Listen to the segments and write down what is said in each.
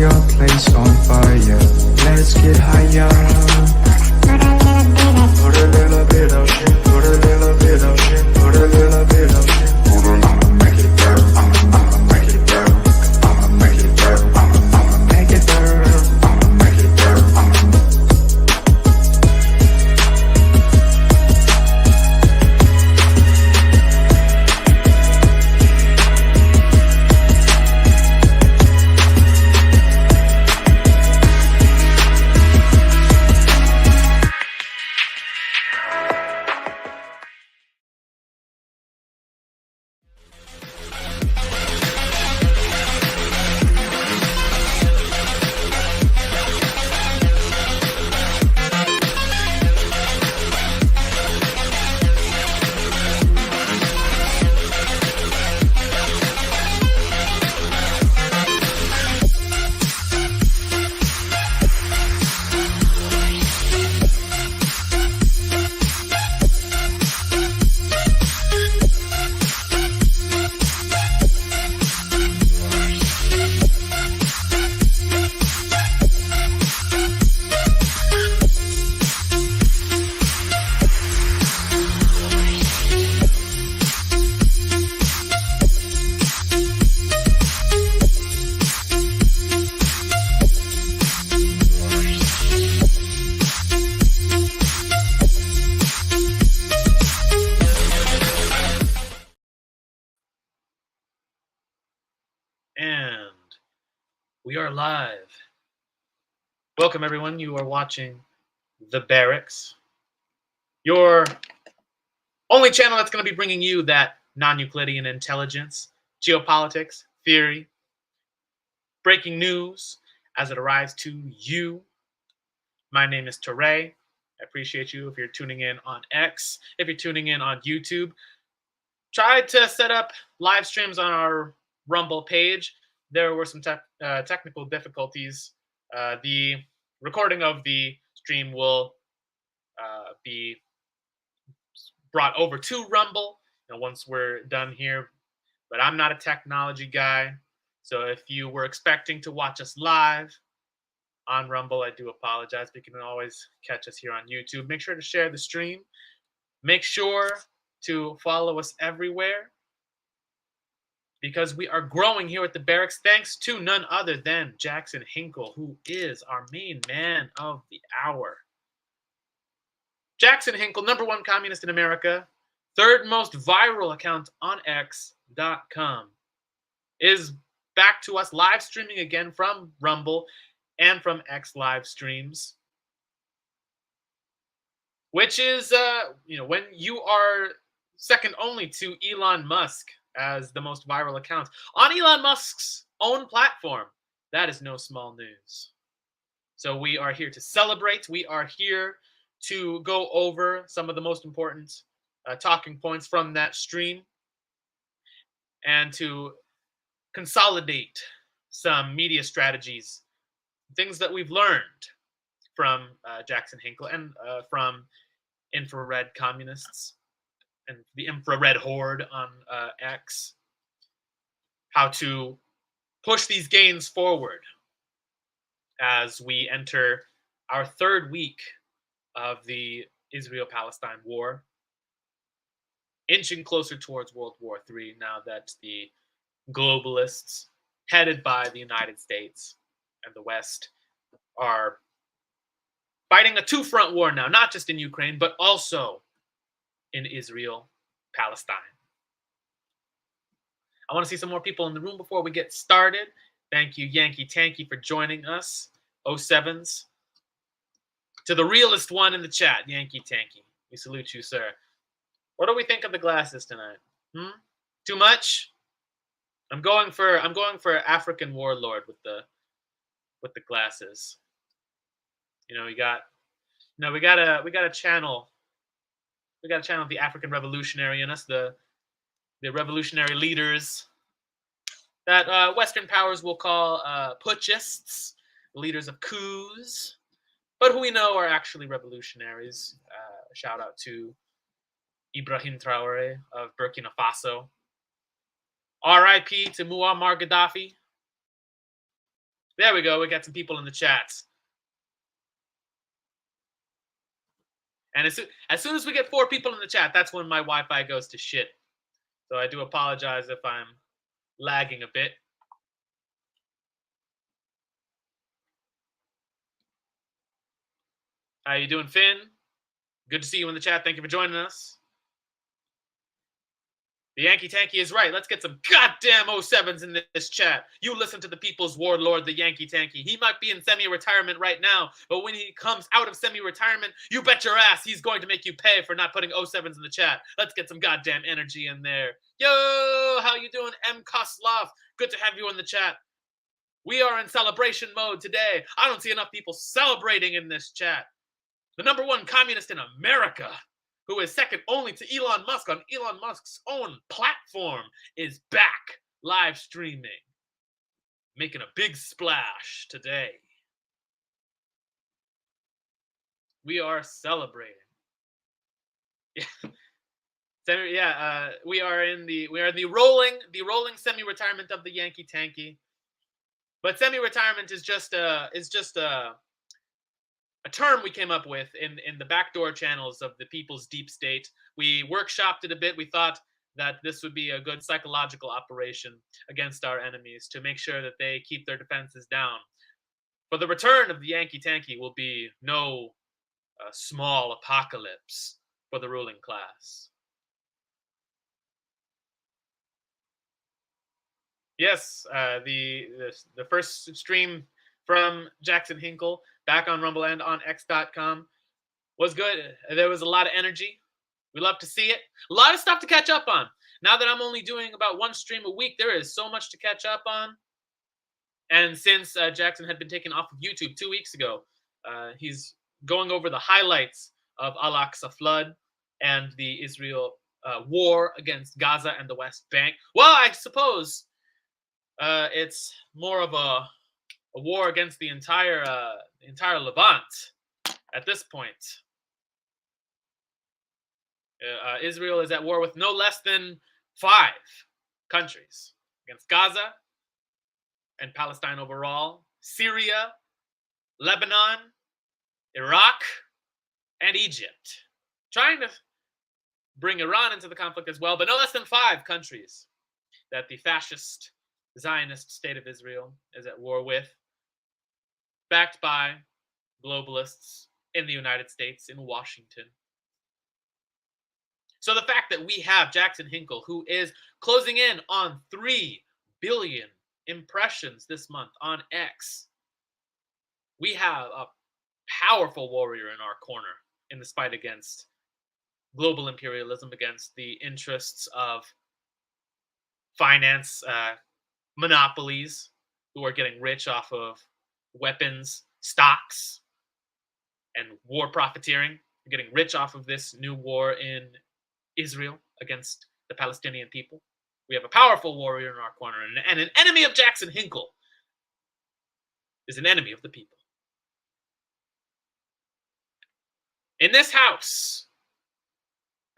your place on fire. Let's get higher. Put a little bit of shit, put a little bit of shit, put a little bit of shit. I'ma make it burn, I'ma make it burn, I'ma make it burn, I'ma make it burn, I'ma make it burn, And we are live. Welcome, everyone. You are watching The Barracks, your only channel that's going to be bringing you that non-Euclidean intelligence, geopolitics, theory, breaking news as it arrives to you. My name is Teray. I appreciate you if you're tuning in on X. If you're tuning in on YouTube, tried to set up live streams on our Rumble page. There were some technical difficulties. The recording of the stream will be brought over to Rumble once we're done here. But I'm not a technology guy. So if you were expecting to watch us live on Rumble, I do apologize. But you can always catch us here on YouTube. Make sure to share the stream. Make sure to follow us everywhere, because we are growing here at the Barracks thanks to none other than Jackson Hinkle, who is our main man of the hour. Jackson Hinkle, #1 communist in America, third most viral account on X.com, is back to us live streaming again from Rumble and from X live streams, which is, when you are second only to Elon Musk as the most viral account on Elon Musk's own platform, that is no small news. So we are here to celebrate. We are here to go over some of the most important talking points from that stream and to consolidate some media strategies, things that we've learned from Jackson Hinkle and from infrared communists and the infrared horde on X, how to push these gains forward as we enter our third week of the Israel-Palestine war, inching closer towards World War III now that the globalists, headed by the United States and the West, are fighting a two-front war now, not just in Ukraine, but also in Israel, Palestine. I want to see some more people in the room before we get started. Thank you, Yankee Tanky, for joining us. 07s. To the realest one in the chat, Yankee Tanky. We salute you, sir. What do we think of the glasses tonight? Too much? I'm going for African warlord with the glasses. We got a channel. We got to channel the African revolutionary in us, the revolutionary leaders that Western powers will call putschists, leaders of coups, but who we know are actually revolutionaries. Shout out to Ibrahim Traore of Burkina Faso. R.I.P. to Muammar Gaddafi. It's There we go. We got some people in the chats. And as soon as we get 4 people in the chat, that's when my Wi-Fi goes to shit. So I do apologize if I'm lagging a bit. How you doing, Finn? Good to see you in the chat. Thank you for joining us. The Yankee Tanky is right. Let's get some goddamn 07s in this chat. You listen to the people's warlord, the Yankee Tanky. He might be in semi-retirement right now, but when he comes out of semi-retirement, you bet your ass he's going to make you pay for not putting 07s in the chat. Let's get some goddamn energy in there. Yo, how you doing, M. Koslov? Good to have you in the chat. We are in celebration mode today. I don't see enough people celebrating in this chat. The #1 communist in America, who is second only to Elon Musk on Elon Musk's own platform, is back live streaming, making a big splash today. We are celebrating. We are in the rolling semi-retirement of the Yankee Tanky. But semi-retirement is just a term we came up with in the backdoor channels of the people's deep state. We workshopped it a bit. We thought that this would be a good psychological operation against our enemies to make sure that they keep their defenses down. For the return of the Yankee Tanky will be no small apocalypse for the ruling class. Yes, the first stream from Jackson Hinkle back on Rumble and on X.com was good. There was a lot of energy. We love to see it. A lot of stuff to catch up on. Now that I'm only doing about 1 stream a week, there is so much to catch up on. And since Jackson had been taken off of YouTube 2 weeks ago, he's going over the highlights of Al-Aqsa flood and the Israel war against Gaza and the West Bank. Well, I suppose it's more of a war against the entire Levant at this point. Israel is at war with no less than 5 countries against Gaza and Palestine overall, Syria, Lebanon, Iraq, and Egypt. Trying to bring Iran into the conflict as well, but no less than 5 countries that the fascist Zionist state of Israel is at war with, backed by globalists in the United States, in Washington. So the fact that we have Jackson Hinkle, who is closing in on 3 billion impressions this month on X, we have a powerful warrior in our corner in this fight against global imperialism, against the interests of finance monopolies who are getting rich off of weapons, stocks, and war profiteering. They're getting rich off of this new war in Israel against the Palestinian people. We have a powerful warrior in our corner, and an enemy of Jackson Hinkle is an enemy of the people. In this house,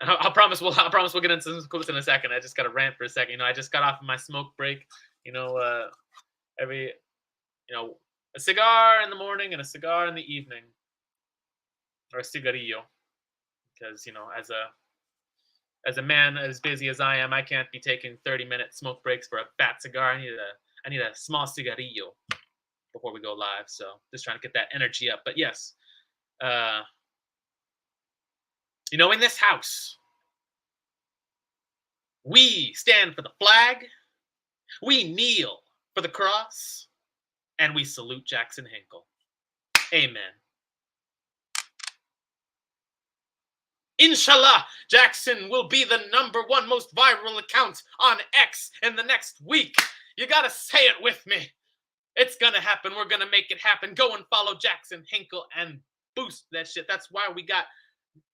I promise we'll get into some quotes in a second. I just got to rant for a second. I just got off of my smoke break. A cigar in the morning and a cigar in the evening, or a cigarillo, because as a man as busy as I am, I can't be taking 30-minute smoke breaks for a fat cigar. I need a small cigarillo before we go live. So just trying to get that energy up. But yes, in this house, we stand for the flag, we kneel for the cross, and we salute Jackson Hinkle. Amen. Inshallah, Jackson will be the #1 most viral account on X in the next week. You gotta say it with me. It's gonna happen. We're gonna make it happen. Go and follow Jackson Hinkle and boost that shit. That's why we got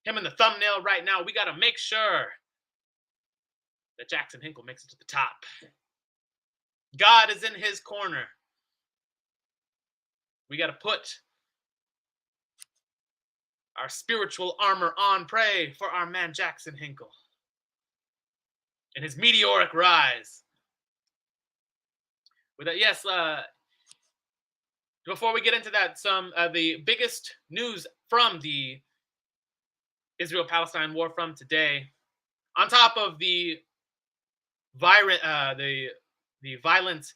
him in the thumbnail right now. We gotta make sure that Jackson Hinkle makes it to the top. God is in his corner. We gotta put our spiritual armor on. Pray for our man Jackson Hinkle and his meteoric rise. With that, yes, Before we get into that, some the biggest news from the Israel-Palestine war from today, on top of violent, uh, the the violent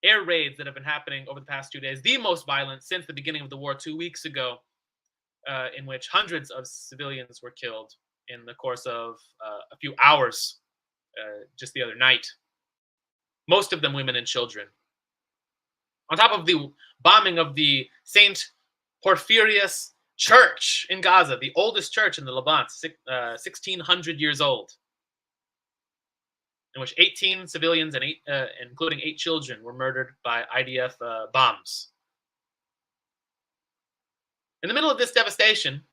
air raids that have been happening over the past 2 days, the most violent since the beginning of the war 2 weeks ago, in which hundreds of civilians were killed in the course of a few hours just the other night. Most of them women and children. On top of the bombing of the Saint Porphyrius Church in Gaza, the oldest church in the Levant, 1600 years old, in which 18 civilians and including 8 children, were murdered by IDF bombs. In the middle of this devastation,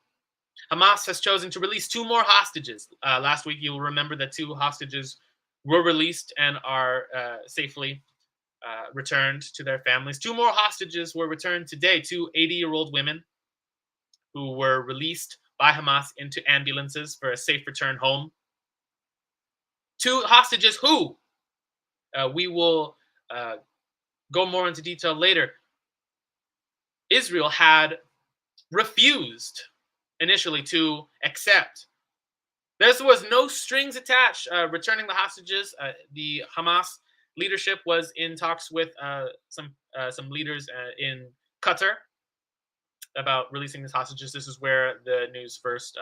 Hamas has chosen to release 2 more hostages. Last week, you'll remember that 2 hostages were released and are safely returned to their families. 2 more hostages were returned today. 2 80-year-old women who were released by Hamas into ambulances for a safe return home. 2 hostages who we will go more into detail later. Israel had refused initially to accept. There was no strings attached returning the hostages. The Hamas leadership was in talks with some leaders in Qatar about releasing these hostages. This is where the news first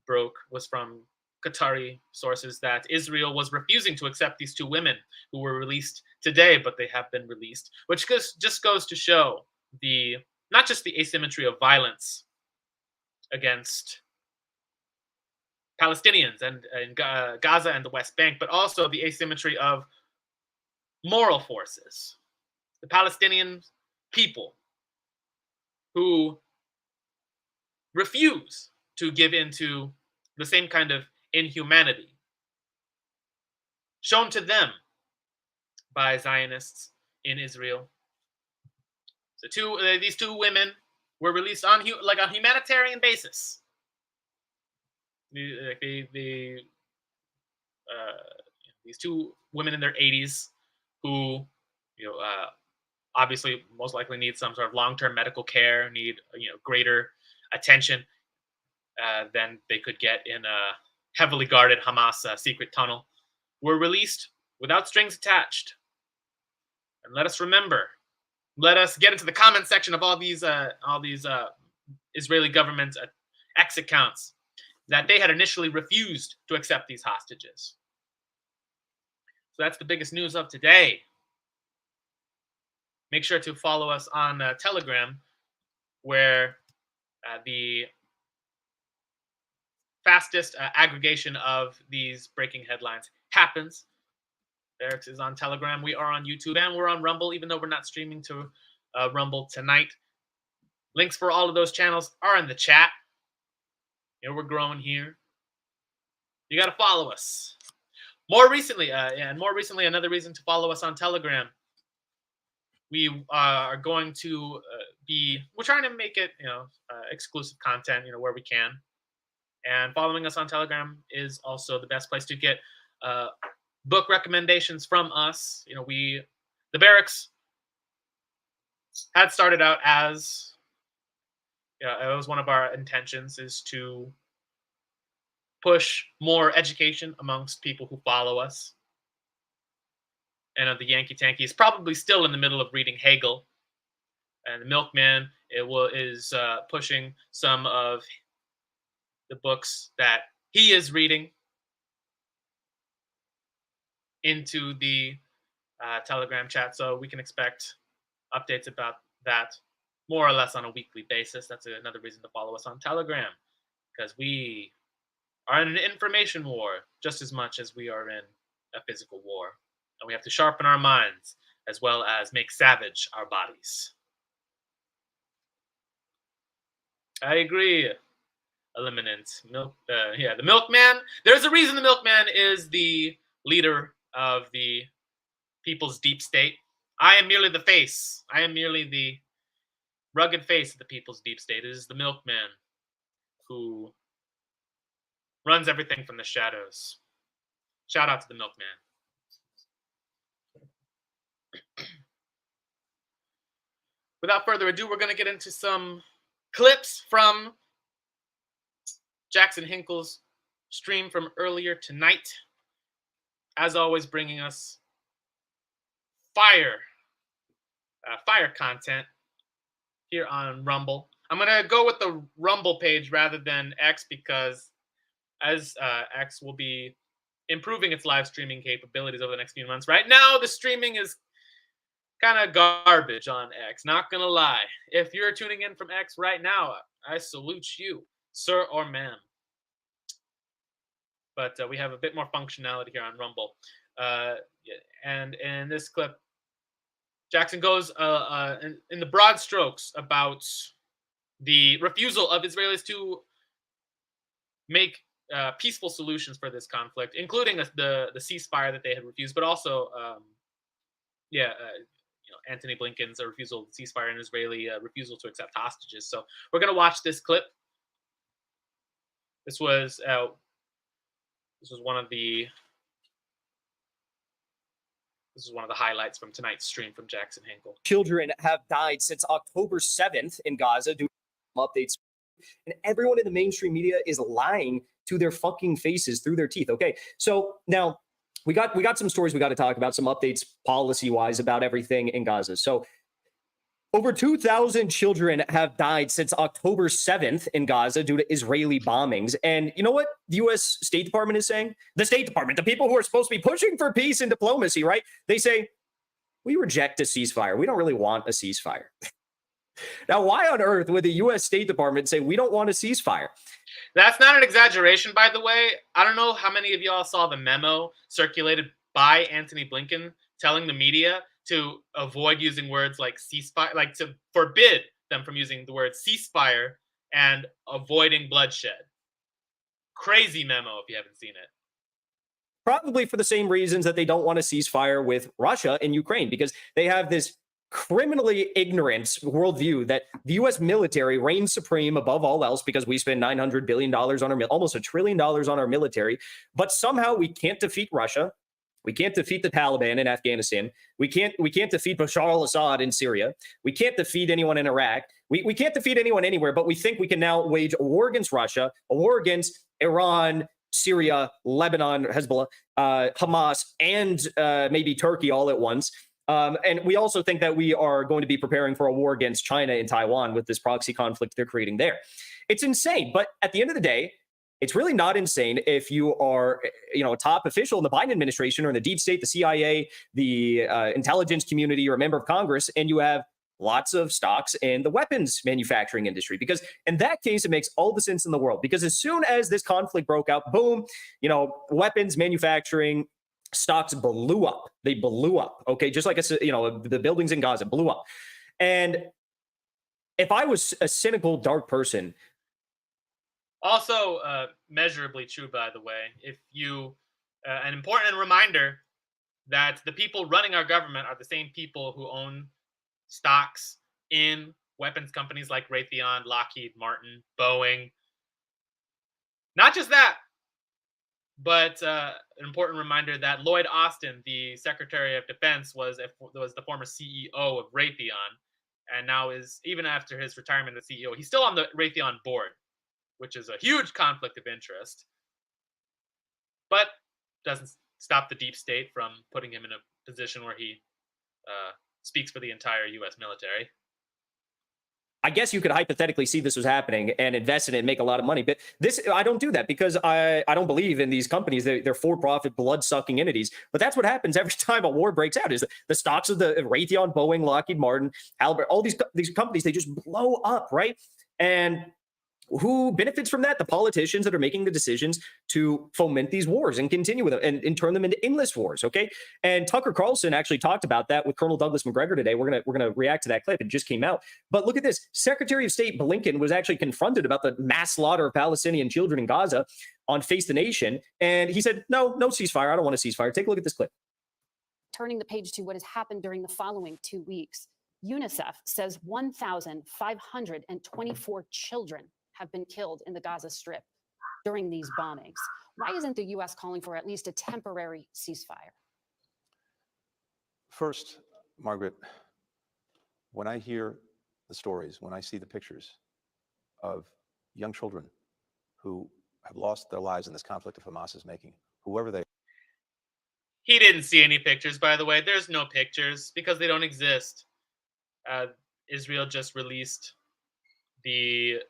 broke, was from Qatari sources, that Israel was refusing to accept these 2 women who were released today, but they have been released, which just goes to show not just the asymmetry of violence against Palestinians and Gaza and the West Bank, but also the asymmetry of moral forces. The Palestinian people who refuse to give in to the same kind of inhumanity shown to them by Zionists in Israel. So these 2 women were released on a humanitarian basis. These 2 women in their 80s who, obviously most likely need some sort of long-term medical care, need greater attention than they could get in a heavily guarded Hamas secret tunnel, were released without strings attached. And let us get into the comment section of all these Israeli government X accounts that they had initially refused to accept these hostages. So that's the biggest news of today. Make sure to follow us on Telegram, where the fastest aggregation of these breaking headlines happens. Barracks is on Telegram. We are on YouTube, and we're on Rumble, even though we're not streaming to Rumble tonight. Links for all of those channels are in the chat. We're growing here. You got to follow us. More recently, another reason to follow us on Telegram. We are going to we're trying to make it, exclusive content, where we can. And following us on Telegram is also the best place to get book recommendations from us. The Barracks had started out as, it was one of our intentions, is to push more education amongst people who follow us. And the Yankee Tanky is probably still in the middle of reading Hegel. And the Milkman is pushing some of the books that he is reading into the Telegram chat. So we can expect updates about that more or less on a weekly basis. That's another reason to follow us on Telegram, because we are in an information war just as much as we are in a physical war. And we have to sharpen our minds as well as make savage our bodies. I agree. Eliminant. The Milkman. There's a reason the Milkman is the leader of the people's deep state. I am merely the face. I am merely the rugged face of the people's deep state. It is the Milkman who runs everything from the shadows. Shout out to the Milkman. without further ado, we're going to get into some clips from Jackson Hinkle's stream from earlier tonight. As always, bringing us fire content here on Rumble. I'm going to go with the Rumble page rather than X because as X will be improving its live streaming capabilities over the next few months. Right now, the streaming is kind of garbage on X, not going to lie. If you're tuning in from X right now, I salute you, sir or ma'am. But we have a bit more functionality here on Rumble. And in this clip, Jackson goes in the broad strokes about the refusal of Israelis to make peaceful solutions for this conflict, including the ceasefire that they had refused, but also, Antony Blinken's refusal to ceasefire and Israeli refusal to accept hostages. So we're going to watch this clip. This was one of the highlights from tonight's stream from Jackson Hinkle. Children have died since October 7th in Gaza due to updates. And everyone in the mainstream media is lying to their fucking faces through their teeth. Okay, so now we got some stories we got to talk about, some updates policy-wise about everything in Gaza. So over 2,000 children have died since October 7th in Gaza due to Israeli bombings. And you know what the U.S. State Department is saying? The State Department, the people who are supposed to be pushing for peace and diplomacy, right? They say, we reject a ceasefire. We don't really want a ceasefire. Now, why on earth would the U.S. State Department say we don't want a ceasefire? That's not an exaggeration, by the way. I don't know how many of y'all saw the memo circulated by Antony Blinken telling the media to avoid using words like ceasefire, like to forbid them from using the word ceasefire and avoiding bloodshed. Crazy memo if you haven't seen it. Probably for the same reasons that they don't want a ceasefire with Russia and Ukraine, because they have this criminally ignorant worldview that the U.S. military reigns supreme above all else because we spend $900 billion on our almost $1 trillion on our military, but somehow we can't defeat Russia. We can't defeat the Taliban in Afghanistan. We can't defeat Bashar al-Assad in Syria. We can't defeat anyone in Iraq. We can't defeat anyone anywhere, but we think we can now wage a war against Russia, a war against Iran, Syria, Lebanon, Hezbollah, Hamas, and maybe Turkey all at once. And we also think that we are going to be preparing for a war against China and Taiwan with this proxy conflict they're creating there. It's insane. But at the end of the day, it's really not insane if you are, a top official in the Biden administration or in the deep state, the CIA, the intelligence community, or a member of Congress, and you have lots of stocks in the weapons manufacturing industry. Because in that case, it makes all the sense in the world. Because as soon as this conflict broke out, boom, weapons manufacturing stocks blew up. They blew up. Okay, just like the buildings in Gaza blew up. And if I was a cynical, dark person. Also, measurably true, by the way. If you, an important reminder that the people running our government are the same people who own stocks in weapons companies like Raytheon, Lockheed Martin, Boeing. Not just that, but an important reminder that Lloyd Austin, the Secretary of Defense, was the former CEO of Raytheon, and now is, even after his retirement as CEO, he's still on the Raytheon board, which is a huge conflict of interest, but doesn't stop the deep state from putting him in a position where he speaks for the entire U.S. military. I guess you could hypothetically see this was happening and invest in it and make a lot of money. But I don't do that because I don't believe in these companies. They're for-profit, blood-sucking entities. But that's what happens every time a war breaks out, is the stocks of the Raytheon, Boeing, Lockheed Martin, Albert, all these companies, they just blow up, right? And who benefits from that? The politicians that are making the decisions to foment these wars and continue with them and turn them into endless wars. Okay. And Tucker Carlson actually talked about that with Colonel Douglas McGregor today. We're gonna react to that clip. It just came out. But look at this. Secretary of State Blinken was actually confronted about the mass slaughter of Palestinian children in Gaza on Face the Nation. And he said, no ceasefire. I don't want a ceasefire. Take a look at this clip. Turning the page to what has happened during the following 2 weeks. UNICEF says 1,524 children have been killed in the Gaza Strip during these bombings. Why isn't the U.S. calling for at least a temporary ceasefire? First, Margaret, when I hear the stories, when I see the pictures of young children who have lost their lives in this conflict that Hamas is making, whoever they He didn't see any pictures, by the way. There's no pictures because they don't exist. Israel just released the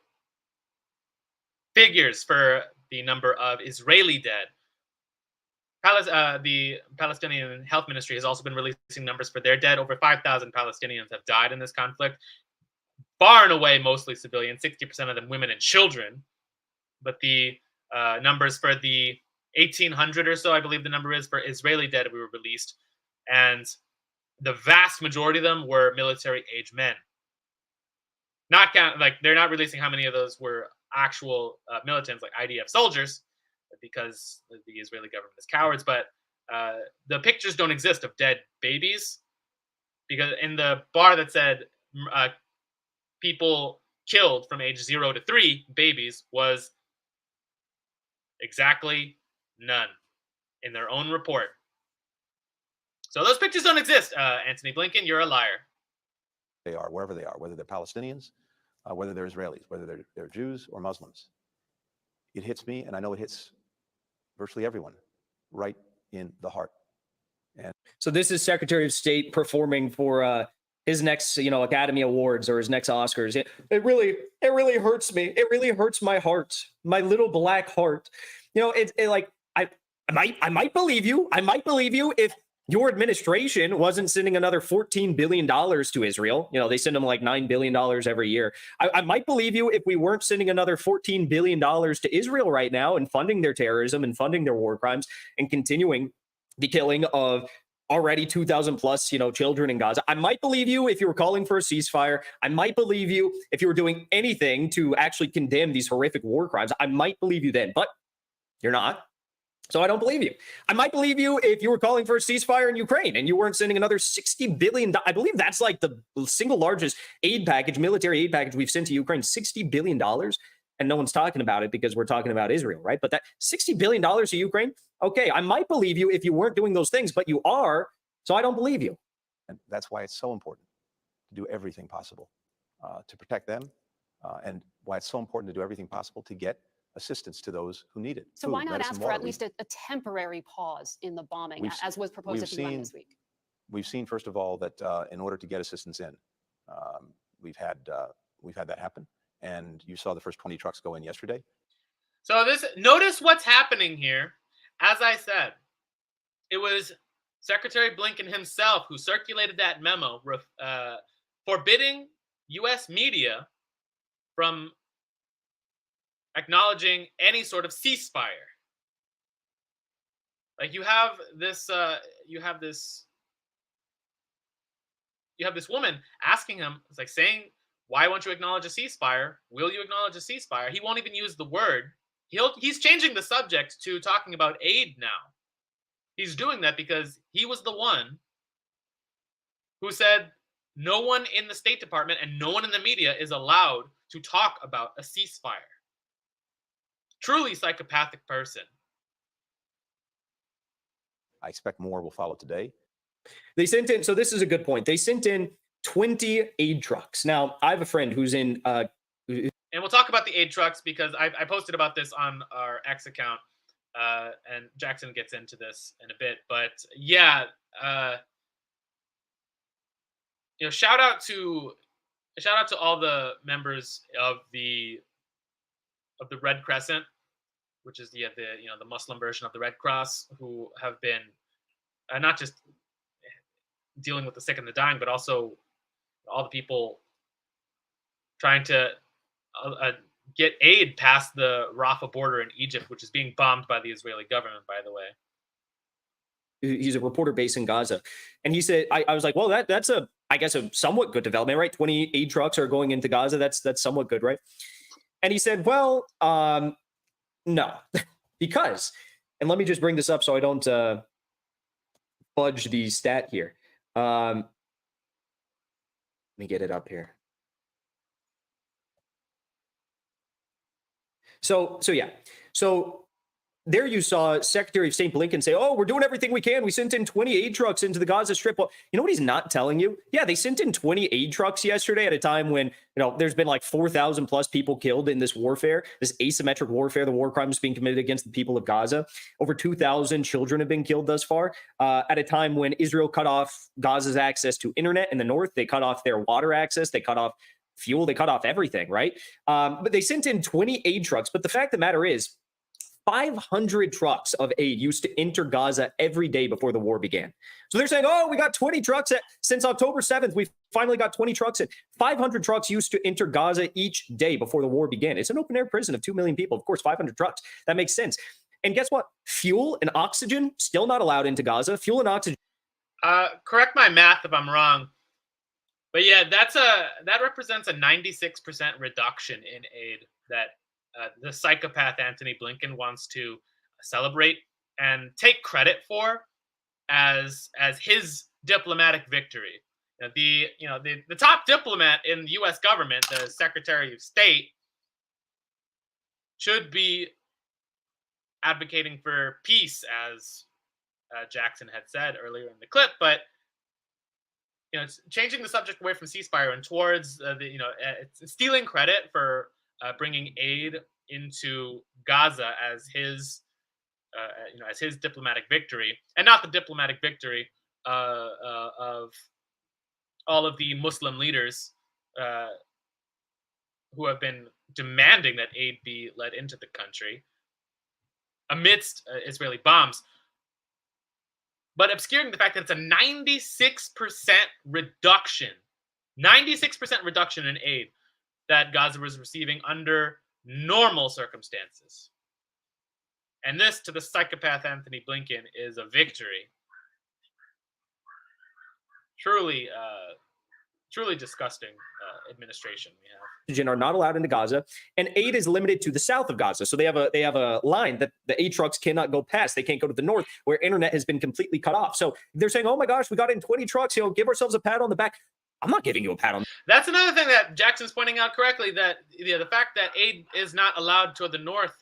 figures for the number of Israeli dead. The Palestinian Health Ministry has also been releasing numbers for their dead. Over 5,000 Palestinians have died in this conflict. Far and away, mostly civilian, 60% of them women and children. But the numbers for the 1,800 or so, I believe the number is, for Israeli dead were released. And the vast majority of them were military-age men. Not count, like, they're not releasing how many of those were actual militants, like IDF soldiers, because the Israeli government is cowards. But the pictures don't exist of dead babies, because in the bar that said people killed from age 0 to 3, babies, was exactly none in their own report. So those pictures don't exist. Antony Blinken, you're a liar. are, wherever they are, whether they're Palestinians, whether they're Israelis, whether they're Jews or Muslims. It hits me, and I know it hits virtually everyone right in the heart. And So this is Secretary of State performing for his next, Academy Awards or his next Oscars. It really hurts me. It really hurts my heart, my little black heart. I might believe you. I might believe you if your administration wasn't sending another $14 billion to Israel. They send them like $9 billion every year. I might believe you if we weren't sending another $14 billion to Israel right now and funding their terrorism and funding their war crimes and continuing the killing of already 2,000 plus, children in Gaza. I might believe you if you were calling for a ceasefire. I might believe you if you were doing anything to actually condemn these horrific war crimes. I might believe you then, but you're not. So I don't believe you. I might believe you if you were calling for a ceasefire in Ukraine and you weren't sending another $60 billion. I believe that's like the single largest aid package, military aid package we've sent to Ukraine, $60 billion. And no one's talking about it because we're talking about Israel, right? But that $60 billion to Ukraine, okay, I might believe you if you weren't doing those things, but you are, so I don't believe you. And that's why it's so important to do everything possible to protect them, and why it's so important to do everything possible to get assistance to those who need it. So why not ask for at least a temporary pause in the bombing, as was proposed at the UN this week? We've seen, first of all, that in order to get assistance in, we've had that happen. And you saw the first 20 trucks go in yesterday. So notice what's happening here. As I said, it was Secretary Blinken himself who circulated that memo forbidding U.S. media from acknowledging any sort of ceasefire. Like you have this woman asking him, it's like saying, why won't you acknowledge a ceasefire? Will you acknowledge a ceasefire? He won't even use the word. He's changing the subject to talking about aid now. He's doing that because he was the one who said no one in the State Department and no one in the media is allowed to talk about a ceasefire. Truly psychopathic person. I expect more will follow today. They sent in, so this is a good point. They sent in 20 aid trucks. Now, I have a friend who's in... and we'll talk about the aid trucks because I posted about this on our X account, and Jackson gets into this in a bit. But yeah, shout out to all the members of the Red Crescent, which is the Muslim version of the Red Cross, who have been not just dealing with the sick and the dying, but also all the people trying to get aid past the Rafah border in Egypt, which is being bombed by the Israeli government, by the way. He's a reporter based in Gaza. And he said, I was like, well, that's a somewhat good development, right? 20 aid trucks are going into Gaza. That's somewhat good, right? And he said, well, no, because, and let me just bring this up so I don't fudge the stat here. Let me get it up here. So yeah. So there you saw Secretary of State Blinken say, oh, we're doing everything we can. We sent in 20 aid trucks into the Gaza Strip. Well, you know what he's not telling you? Yeah, they sent in 20 aid trucks yesterday at a time when, there's been like 4,000 plus people killed in this warfare, this asymmetric warfare, the war crimes being committed against the people of Gaza. Over 2,000 children have been killed thus far, at a time when Israel cut off Gaza's access to internet in the north. They cut off their water access. They cut off fuel. They cut off everything, right? But they sent in 20 aid trucks. But the fact of the matter is, 500 trucks of aid used to enter Gaza every day before the war began. So they're saying, oh, we got 20 trucks since October 7th. We finally got 20 trucks in. 500 trucks used to enter Gaza each day before the war began. It's an open air prison of 2 million people. Of course, 500 trucks. That makes sense. And guess what? Fuel and oxygen still not allowed into Gaza. Fuel and oxygen. Correct my math if I'm wrong. But yeah, that represents a 96% reduction in aid that the psychopath Anthony Blinken wants to celebrate and take credit for as his diplomatic victory. The top diplomat in the U.S. government, the Secretary of State, should be advocating for peace, as Jackson had said earlier in the clip. But it's changing the subject away from ceasefire and towards it's stealing credit for bringing aid into Gaza as his diplomatic victory, and not the diplomatic victory of all of the Muslim leaders who have been demanding that aid be let into the country amidst Israeli bombs, but obscuring the fact that it's a 96% reduction, 96% reduction in aid that Gaza was receiving under normal circumstances. And this, to the psychopath Anthony Blinken, is a victory. Truly disgusting administration we have. Are not allowed into Gaza, and aid is limited to the south of Gaza. So they have a line that the aid trucks cannot go past. They can't go to the north, where internet has been completely cut off. So they're saying, oh my gosh, we got in 20 trucks, give ourselves a pat on the back. I'm not giving you a pat on. That's another thing that Jackson's pointing out correctly, that the fact that aid is not allowed to the north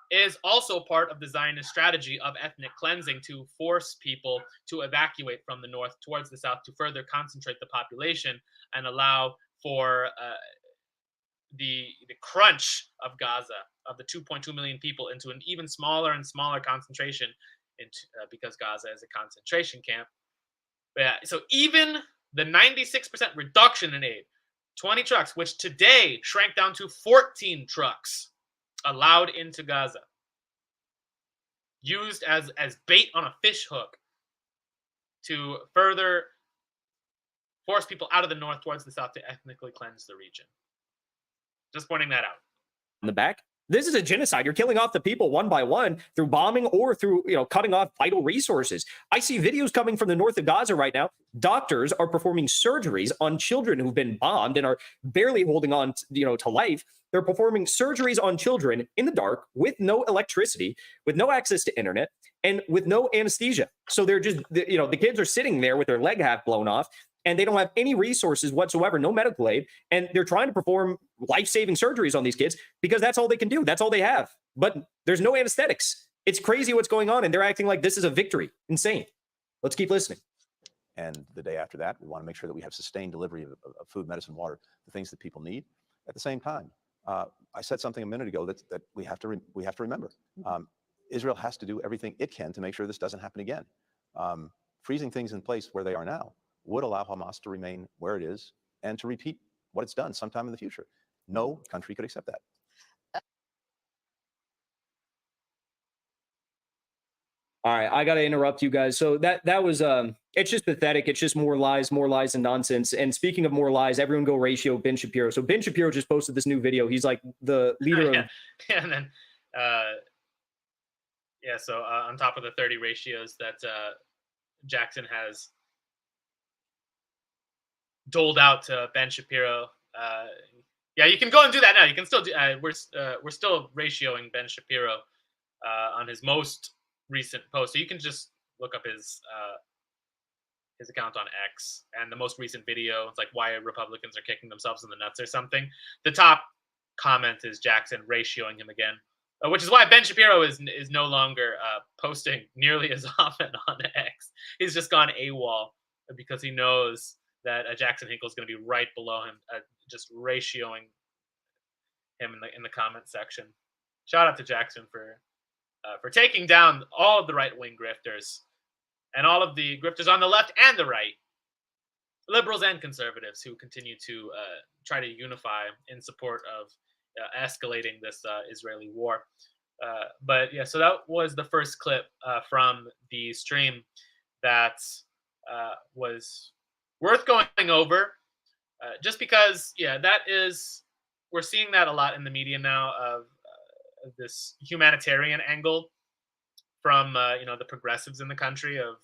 is also part of the Zionist strategy of ethnic cleansing, to force people to evacuate from the north towards the south to further concentrate the population and allow for the crunch of Gaza, of the 2.2 million people, into an even smaller and smaller concentration, because Gaza is a concentration camp. But yeah, so even the 96% reduction in aid, 20 trucks, which today shrank down to 14 trucks allowed into Gaza, used as bait on a fish hook to further force people out of the north towards the south to ethnically cleanse the region. Just pointing that out. In the back. This is a genocide. You're killing off the people one by one through bombing or through, cutting off vital resources. I see videos coming from the north of Gaza right now. Doctors are performing surgeries on children who've been bombed and are barely holding on, to life. They're performing surgeries on children in the dark with no electricity, with no access to internet, and with no anesthesia. So they're just, the kids are sitting there with their leg half blown off, and they don't have any resources whatsoever, no medical aid, and they're trying to perform life-saving surgeries on these kids because that's all they can do. That's all they have. But there's no anesthetics. It's crazy what's going on, and they're acting like this is a victory. Insane. Let's keep listening. And the day after that, we want to make sure that we have sustained delivery of food, medicine, water, the things that people need. At the same time, I said something a minute ago that we have to remember. Israel has to do everything it can to make sure this doesn't happen again. Freezing things in place where they are now would allow Hamas to remain where it is and to repeat what it's done sometime in the future. No country could accept that. All right, I got to interrupt you guys. So that was it's just pathetic. It's just more lies and nonsense. And speaking of more lies, everyone go ratio Ben Shapiro. So Ben Shapiro just posted this new video. He's like the leader of and then so on top of the 30 ratios that Jackson has doled out to Ben Shapiro. You can go and do that now. You can still do. We're still ratioing Ben Shapiro on his most recent post, so you can just look up his account on X and the most recent video. It's like why Republicans are kicking themselves in the nuts or something. The top comment is Jackson ratioing him again. which is why Ben Shapiro is no longer posting nearly as often on X. He's just gone AWOL because he knows that Jackson Hinkle is going to be right below him, just ratioing him in the comment section. Shout out to Jackson for taking down all of the right-wing grifters and all of the grifters on the left and the right, liberals and conservatives who continue to try to unify in support of escalating this Israeli war. But yeah, so that was the first clip from the stream that was worth going over, just because, yeah, we're seeing that a lot in the media now of this humanitarian angle from the progressives in the country of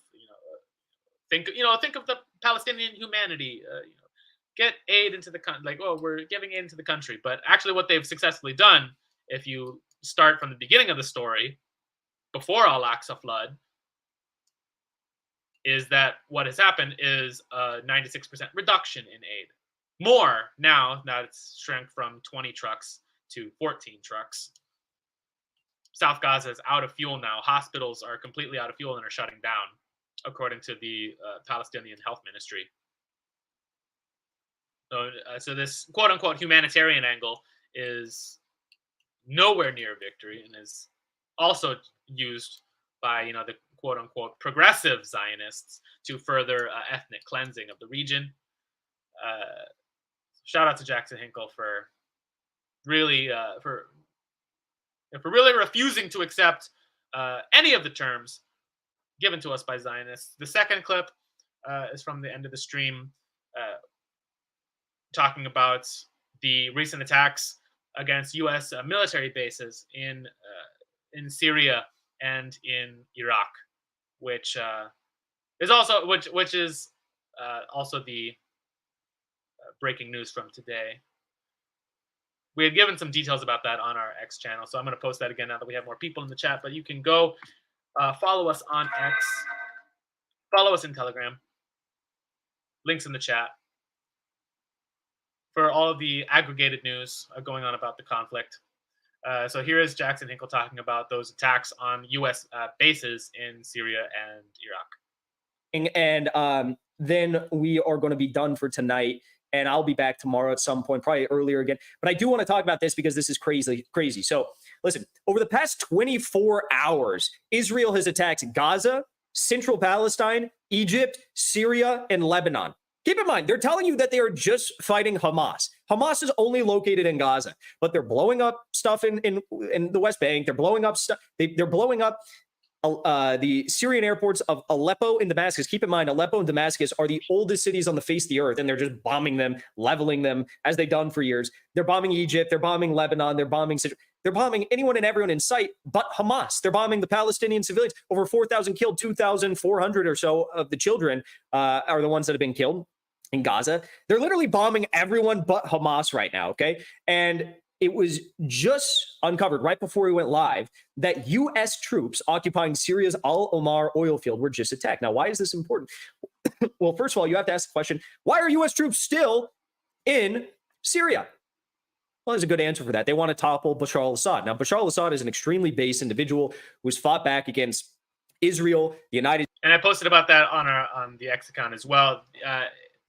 think of the Palestinian humanity, get aid into the country, like, oh, we're giving aid into the country, but actually what they've successfully done, if you start from the beginning of the story before Al-Aqsa flood, is that what has happened is a 96% reduction in aid. More now that it's shrank from 20 trucks to 14 trucks. South Gaza is out of fuel now. Hospitals are completely out of fuel and are shutting down, according to the Palestinian Health Ministry. So this quote-unquote humanitarian angle is nowhere near victory and is also used by the quote-unquote progressive Zionists to further ethnic cleansing of the region. Shout out to Jackson Hinkle for really refusing to accept any of the terms given to us by Zionists. The second clip is from the end of the stream, talking about the recent attacks against U.S. Military bases in Syria and in Iraq, which is also the breaking news from today. We had given some details about that on our X channel, so I'm going to post that again now that we have more people in the chat. But you can go follow us on X, follow us in Telegram. Links in the chat for all of the aggregated news going on about the conflict. So here is Jackson Hinkle talking about those attacks on U.S. Bases in Syria and Iraq. And then we are going to be done for tonight. And I'll be back tomorrow at some point, probably earlier again. But I do want to talk about this because this is crazy. So listen, over the past 24 hours, Israel has attacked Gaza, Central Palestine, Egypt, Syria, and Lebanon. Keep in mind, they're telling you that they are just fighting Hamas. Hamas is only located in Gaza, but they're blowing up stuff in the West Bank. They're blowing up stuff. They're blowing up the Syrian airports of Aleppo and Damascus. Keep in mind, Aleppo and Damascus are the oldest cities on the face of the earth, and they're just bombing them, leveling them, as they've done for years. They're bombing Egypt. They're bombing Lebanon. They're bombing anyone and everyone in sight but Hamas. They're bombing the Palestinian civilians. Over 4,000 killed, 2,400 or so of the children are the ones that have been killed in Gaza. They're literally bombing everyone but Hamas right now, okay? And it was just uncovered right before we went live that U.S. troops occupying Syria's Al-Omar oil field were just attacked. Now, why is this important? Well, first of all, you have to ask the question, why are U.S. troops still in Syria? Well, there's a good answer for that. They want to topple Bashar al-Assad. Now, Bashar al-Assad is an extremely base individual who's fought back against Israel, the United States. And I posted about that on the X account as well.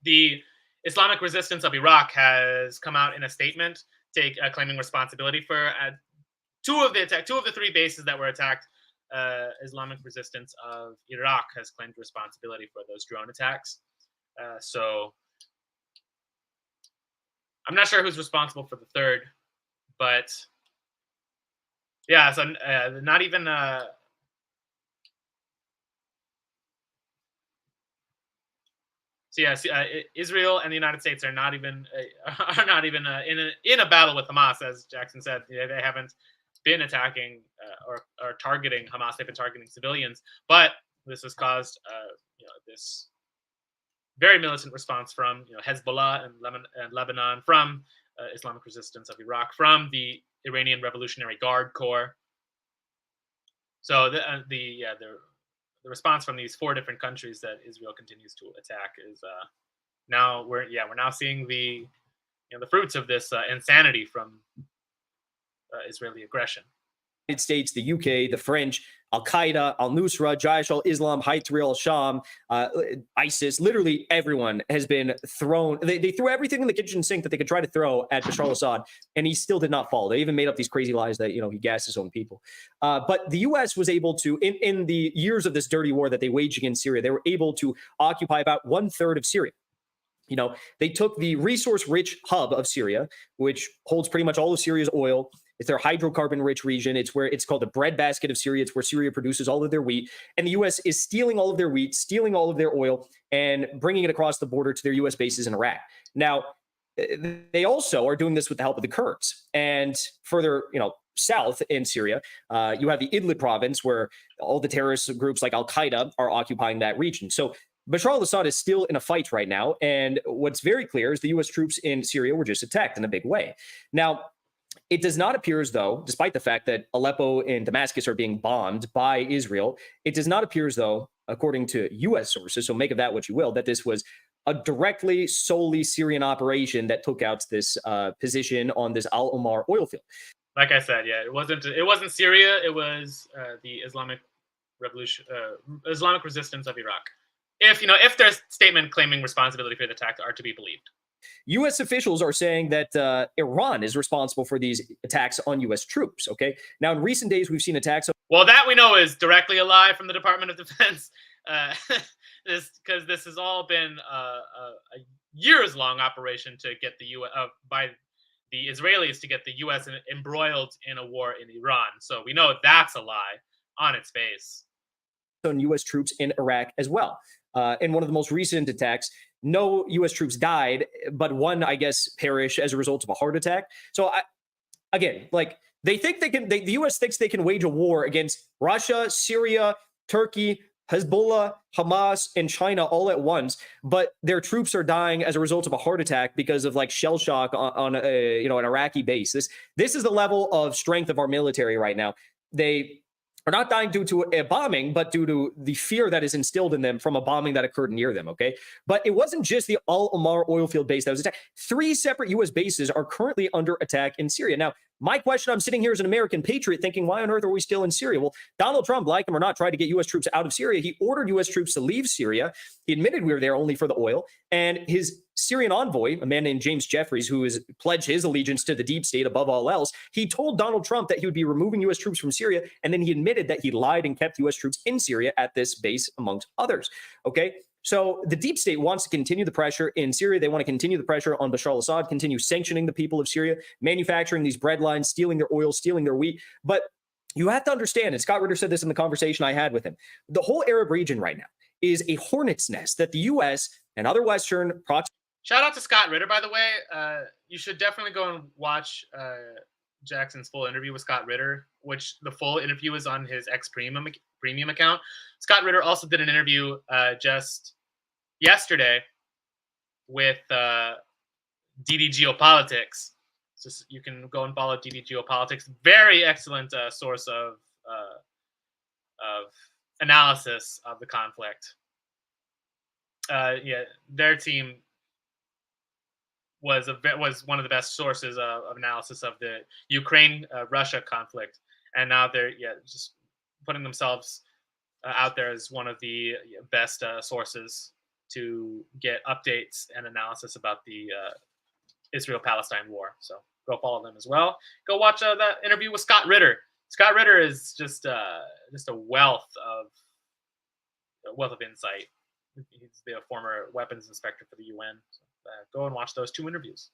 The Islamic Resistance of Iraq has come out in a statement claiming responsibility for two of the three bases that were attacked. Islamic Resistance of Iraq has claimed responsibility for those drone attacks. So I'm not sure who's responsible for the third, but yeah, so not even Israel and the United States are not even in a battle with Hamas, as Jackson said. They haven't been attacking or targeting Hamas. They've been targeting civilians, but this has caused this very militant response from Hezbollah and Lebanon, from Islamic Resistance of Iraq, from the Iranian Revolutionary Guard Corps. So the response from these four different countries that Israel continues to attack is now we're now seeing the fruits of this insanity from Israeli aggression. United States, the UK, the French, Al-Qaeda, Al-Nusra, Jaish al-Islam, Hayat Tahrir al-Sham, ISIS, literally everyone has been thrown. They threw everything in the kitchen sink that they could try to throw at Bashar al-Assad, and he still did not fall. They even made up these crazy lies that, he gassed his own people. But the U.S. was able to, in the years of this dirty war that they waged against Syria, they were able to occupy about 1/3 of Syria. They took the resource-rich hub of Syria, which holds pretty much all of Syria's oil. It's their hydrocarbon-rich region. It's where it's called the breadbasket of Syria. It's where Syria produces all of their wheat. And the U.S. is stealing all of their wheat, stealing all of their oil, and bringing it across the border to their U.S. bases in Iraq. Now, they also are doing this with the help of the Kurds. And further, south in Syria, you have the Idlib province, where all the terrorist groups like Al-Qaeda are occupying that region. So Bashar al-Assad is still in a fight right now. And what's very clear is the U.S. troops in Syria were just attacked in a big way. Now, it does not appear as though, despite the fact that Aleppo and Damascus are being bombed by Israel, it does not appear as though, according to U.S. sources, so make of that what you will, that this was a directly, solely Syrian operation that took out this position on this Al Omar oil field. Like I said, yeah, it wasn't Syria. It was the Islamic Revolution, Islamic resistance of Iraq. If their statement claiming responsibility for the attack are to be believed. U.S. officials are saying that Iran is responsible for these attacks on U.S. troops. Okay. Now, in recent days, we've seen attacks. Well, that we know is directly a lie from the Department of Defense. Because this has all been a years-long operation to get the U.S. By the Israelis to get the U.S. embroiled in a war in Iran. So we know that's a lie on its face. On U.S. troops in Iraq as well. In one of the most recent attacks, no U.S. troops died, but one, I guess, perished as a result of a heart attack. So, they think the U.S. thinks they can wage a war against Russia, Syria, Turkey, Hezbollah, Hamas, and China all at once, but their troops are dying as a result of a heart attack because of shell shock on an Iraqi base. This is the level of strength of our military right now. They are not dying due to a bombing, but due to the fear that is instilled in them from a bombing that occurred near them, okay? But it wasn't just the Al Omar oil field base that was attacked. 3 separate U.S. bases are currently under attack in Syria. Now, my question, I'm sitting here as an American patriot thinking, why on earth are we still in Syria? Well, Donald Trump, like him or not, tried to get U.S. troops out of Syria. He ordered U.S. troops to leave Syria. He admitted we were there only for the oil. And his Syrian envoy, a man named James Jeffries, who has pledged his allegiance to the deep state above all else, he told Donald Trump that he would be removing U.S. troops from Syria. And then he admitted that he lied and kept U.S. troops in Syria at this base, amongst others. Okay? So the deep state wants to continue the pressure in Syria. They want to continue the pressure on Bashar al-Assad, continue sanctioning the people of Syria, manufacturing these bread lines, stealing their oil, stealing their wheat. But you have to understand, and Scott Ritter said this in the conversation I had with him, the whole Arab region right now is a hornet's nest that the U.S. and other Western proxies. Shout out to Scott Ritter, by the way. You should definitely go and watch Jackson's full interview with Scott Ritter, which the full interview is on his X premium account. Scott Ritter also did an interview just yesterday with DD Geopolitics. So you can go and follow DD Geopolitics. Very excellent source of analysis of the conflict. Their team was one of the best sources of analysis of the Ukraine-Russia conflict, and now they're just putting themselves out there as one of the best sources to get updates and analysis about the Israel-Palestine war. So go follow them as well. Go watch that interview with Scott Ritter. Scott Ritter is just a wealth of insight. He's the former weapons inspector for the UN. So, go and watch those 2 interviews.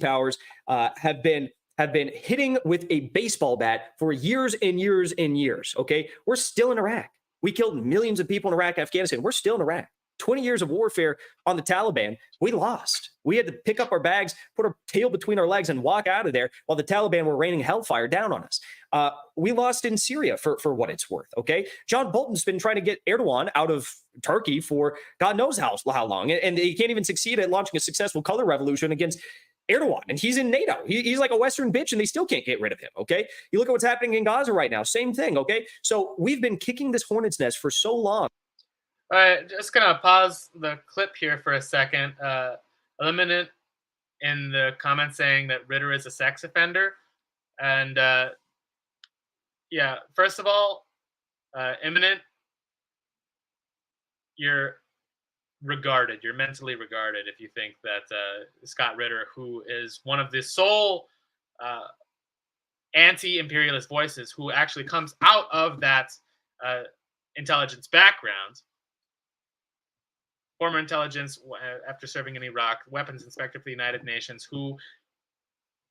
Powers have been hitting with a baseball bat for years and years and years. Okay, we're still in Iraq. We killed millions of people in Iraq, Afghanistan. We're still in Iraq. 20 years of warfare on the Taliban. We lost. We had to pick up our bags, put our tail between our legs, and walk out of there while the Taliban were raining hellfire down on us. We lost in Syria for what it's worth, okay? John Bolton's been trying to get Erdogan out of Turkey for God knows how long, and he can't even succeed at launching a successful color revolution against Erdogan, and he's in NATO. He's like a Western bitch, and they still can't get rid of him, okay? You look at what's happening in Gaza right now, same thing, okay? So we've been kicking this hornet's nest for so long. All right, just going to pause the clip here for a second. Eliminate in the comments saying that Ritter is a sex offender. And Yeah, first of all, imminent, you're regarded, you're mentally regarded if you think that Scott Ritter, who is one of the sole uh, anti-imperialist voices who actually comes out of that uh, intelligence background, former intelligence after serving in Iraq, weapons inspector for the United Nations, who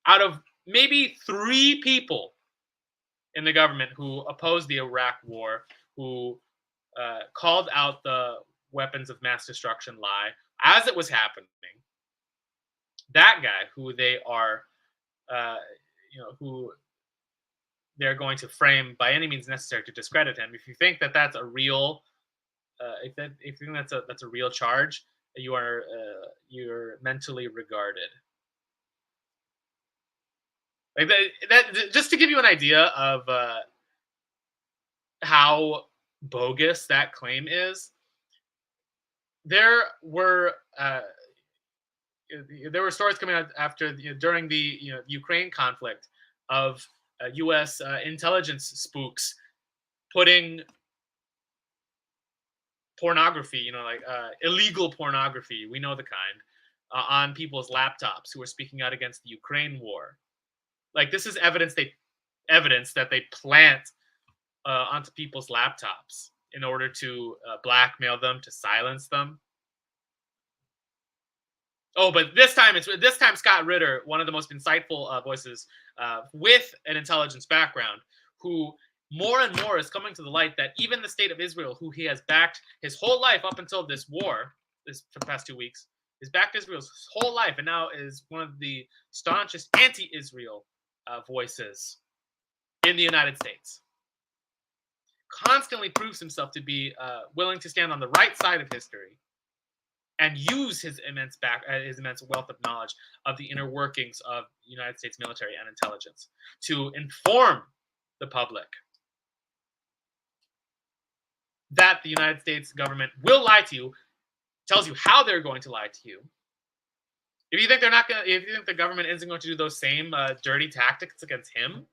out of maybe 3 people in the government who opposed the Iraq war, who called out the weapons of mass destruction lie as it was happening, that guy who they are, who they're going to frame by any means necessary to discredit him. If you think that that's a real, if you think that's a real charge, you're mentally regarded. Like that just to give you an idea of how bogus that claim is. There were stories coming out after during the Ukraine conflict of U.S. Intelligence spooks putting pornography, like illegal pornography, we know the kind, on people's laptops who are speaking out against the Ukraine war. Like this is evidence that they plant onto people's laptops in order to blackmail them, to silence them. Oh, but this time Scott Ritter, one of the most insightful voices with an intelligence background, who more and more is coming to the light that even the state of Israel, who he has backed his whole life up until this war, for the past 2 weeks, has backed Israel's whole life, and now is one of the staunchest anti-Israel voices in the United States. Constantly proves himself to be willing to stand on the right side of history and use his immense wealth of knowledge of the inner workings of the United States military and intelligence to inform the public that the United States government will lie to you, tells you how they're going to lie to you. If you think if you think the government isn't going to do those same dirty tactics against him,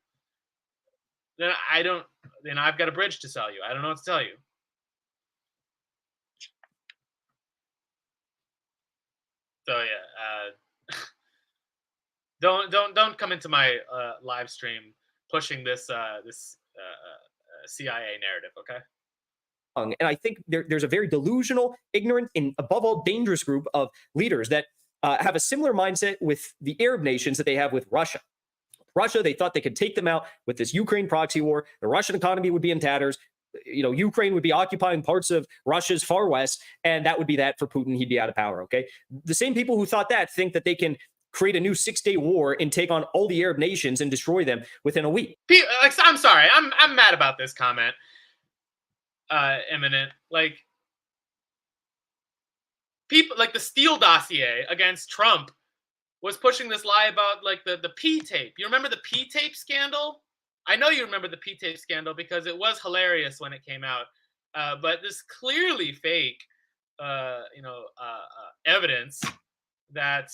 then I've got a bridge to sell you. I don't know what to tell you. So yeah, don't come into my live stream pushing this CIA narrative, okay? And I think there's a very delusional, ignorant, and above all dangerous group of leaders that have a similar mindset with the Arab nations that they have with Russia. Russia, they thought they could take them out with this Ukraine proxy war. The Russian economy would be in tatters. Ukraine would be occupying parts of Russia's far west, and that would be that for Putin. He'd be out of power, okay? The same people who thought that think that they can create a new 6-day war and take on all the Arab nations and destroy them within a week. I'm sorry. I'm mad about this comment. Eminent. Like, people like the Steele dossier against Trump was pushing this lie about like the P-tape. You remember the P-tape scandal? I know you remember the P-tape scandal because it was hilarious when it came out. But this clearly fake, evidence that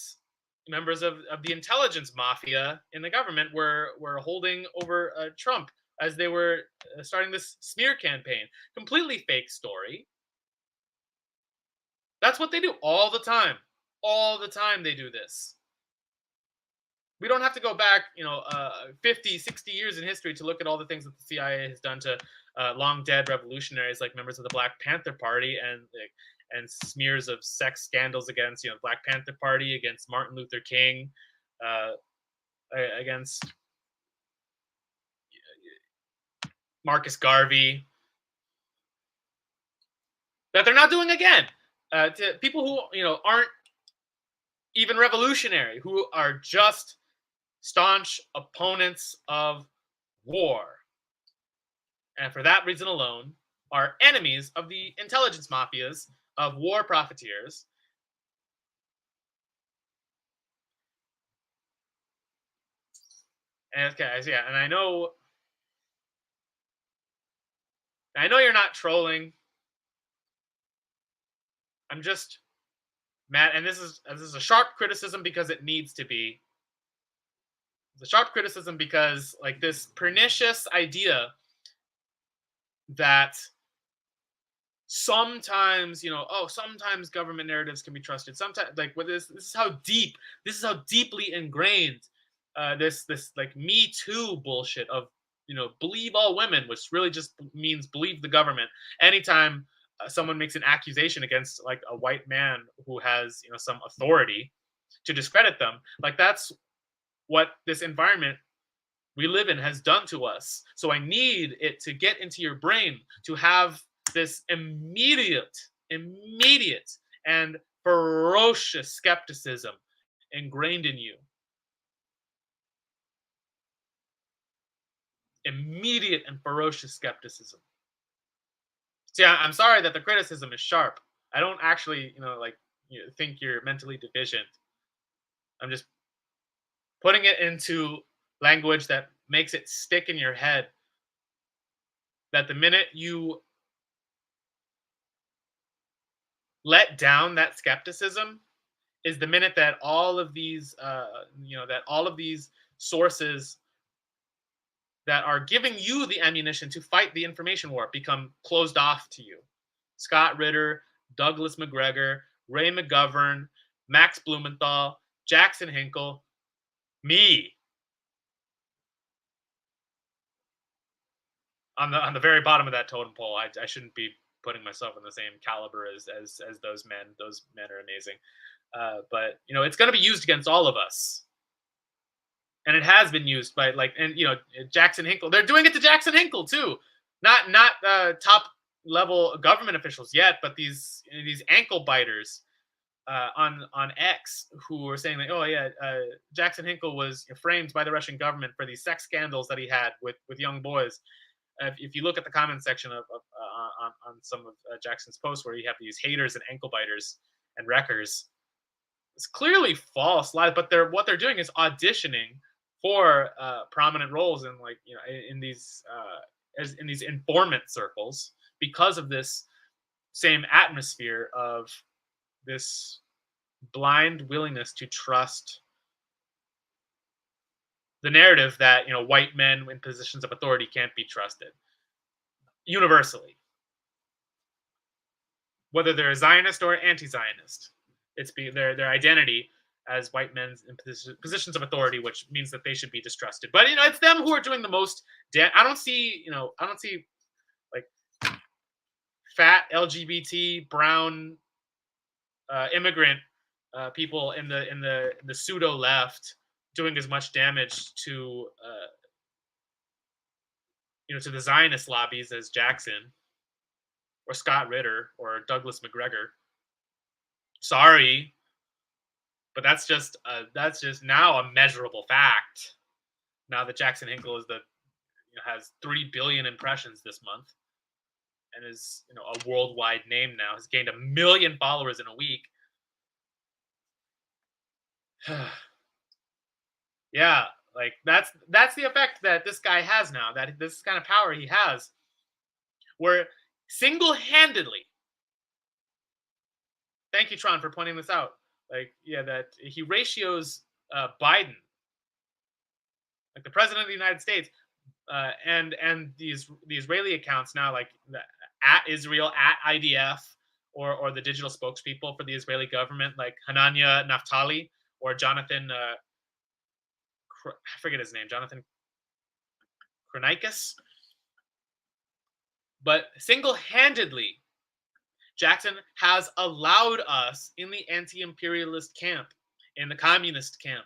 members of the intelligence mafia in the government were holding over Trump as they were starting this smear campaign. Completely fake story. That's what they do all the time. All the time they do this. We don't have to go back, 50, 60 years in history to look at all the things that the CIA has done to long dead revolutionaries like members of the Black Panther Party and smears of sex scandals against, Black Panther Party, against Martin Luther King, against Marcus Garvey. That they're not doing again. To people who, aren't even revolutionary, who are just staunch opponents of war, and for that reason alone are enemies of the intelligence mafias of war profiteers. And yeah, and I know you're not trolling. I'm just mad, and this is a sharp criticism because it needs to be. It's a sharp criticism because, like, this pernicious idea that sometimes, sometimes government narratives can be trusted. Sometimes, like, with this is how deeply ingrained this like Me Too bullshit of, believe all women, which really just means believe the government. Anytime someone makes an accusation against like a white man who has, some authority, to discredit them, like that's what this environment we live in has done to us. So I need it to get into your brain to have this immediate, and ferocious skepticism ingrained in you. Immediate and ferocious skepticism. See, I'm sorry that the criticism is sharp. I don't actually, think you're mentally deficient. I'm just putting it into language that makes it stick in your head, that the minute you let down that skepticism is the minute that all of these sources that are giving you the ammunition to fight the information war become closed off to you. Scott Ritter, Douglas McGregor, Ray McGovern, Max Blumenthal, Jackson Hinkle, me. On the very bottom of that totem pole, I shouldn't be putting myself in the same caliber as those men. Those men are amazing. But it's going to be used against all of us, and it has been used by Jackson Hinkle. They're doing it to Jackson Hinkle too, not top level government officials yet, but these ankle biters on X who were saying like, oh yeah, Jackson Hinkle was framed by the Russian government for these sex scandals that he had with young boys. If you look at the comment section on some of Jackson's posts, where you have these haters and ankle biters and wreckers, it's clearly false lies. But what they're doing is auditioning for prominent roles in in these informant circles because of this same atmosphere of this blind willingness to trust the narrative that white men in positions of authority can't be trusted universally, whether they're Zionist or anti-Zionist. It's their identity as white men in positions of authority, which means that they should be distrusted. But it's them who are doing the most. I don't see like fat LGBT brown immigrant people in the pseudo left doing as much damage to to the Zionist lobbies as Jackson or Scott Ritter or Douglas McGregor. Sorry, but that's just now a measurable fact. Now that Jackson Hinkle is has 3 billion impressions this month and is a worldwide name now, has gained 1 million followers in a week. Yeah, like that's the effect that this guy has now, that this kind of power he has, where single-handedly, thank you, Tron, for pointing this out, that he ratios Biden, like the president of the United States, and the Israeli accounts now, like at Israel, at IDF, or the digital spokespeople for the Israeli government, like Hanania Naftali or Jonathan, I forget his name, Jonathan Kronikis. But single-handedly, Jackson has allowed us in the anti-imperialist camp, in the communist camp,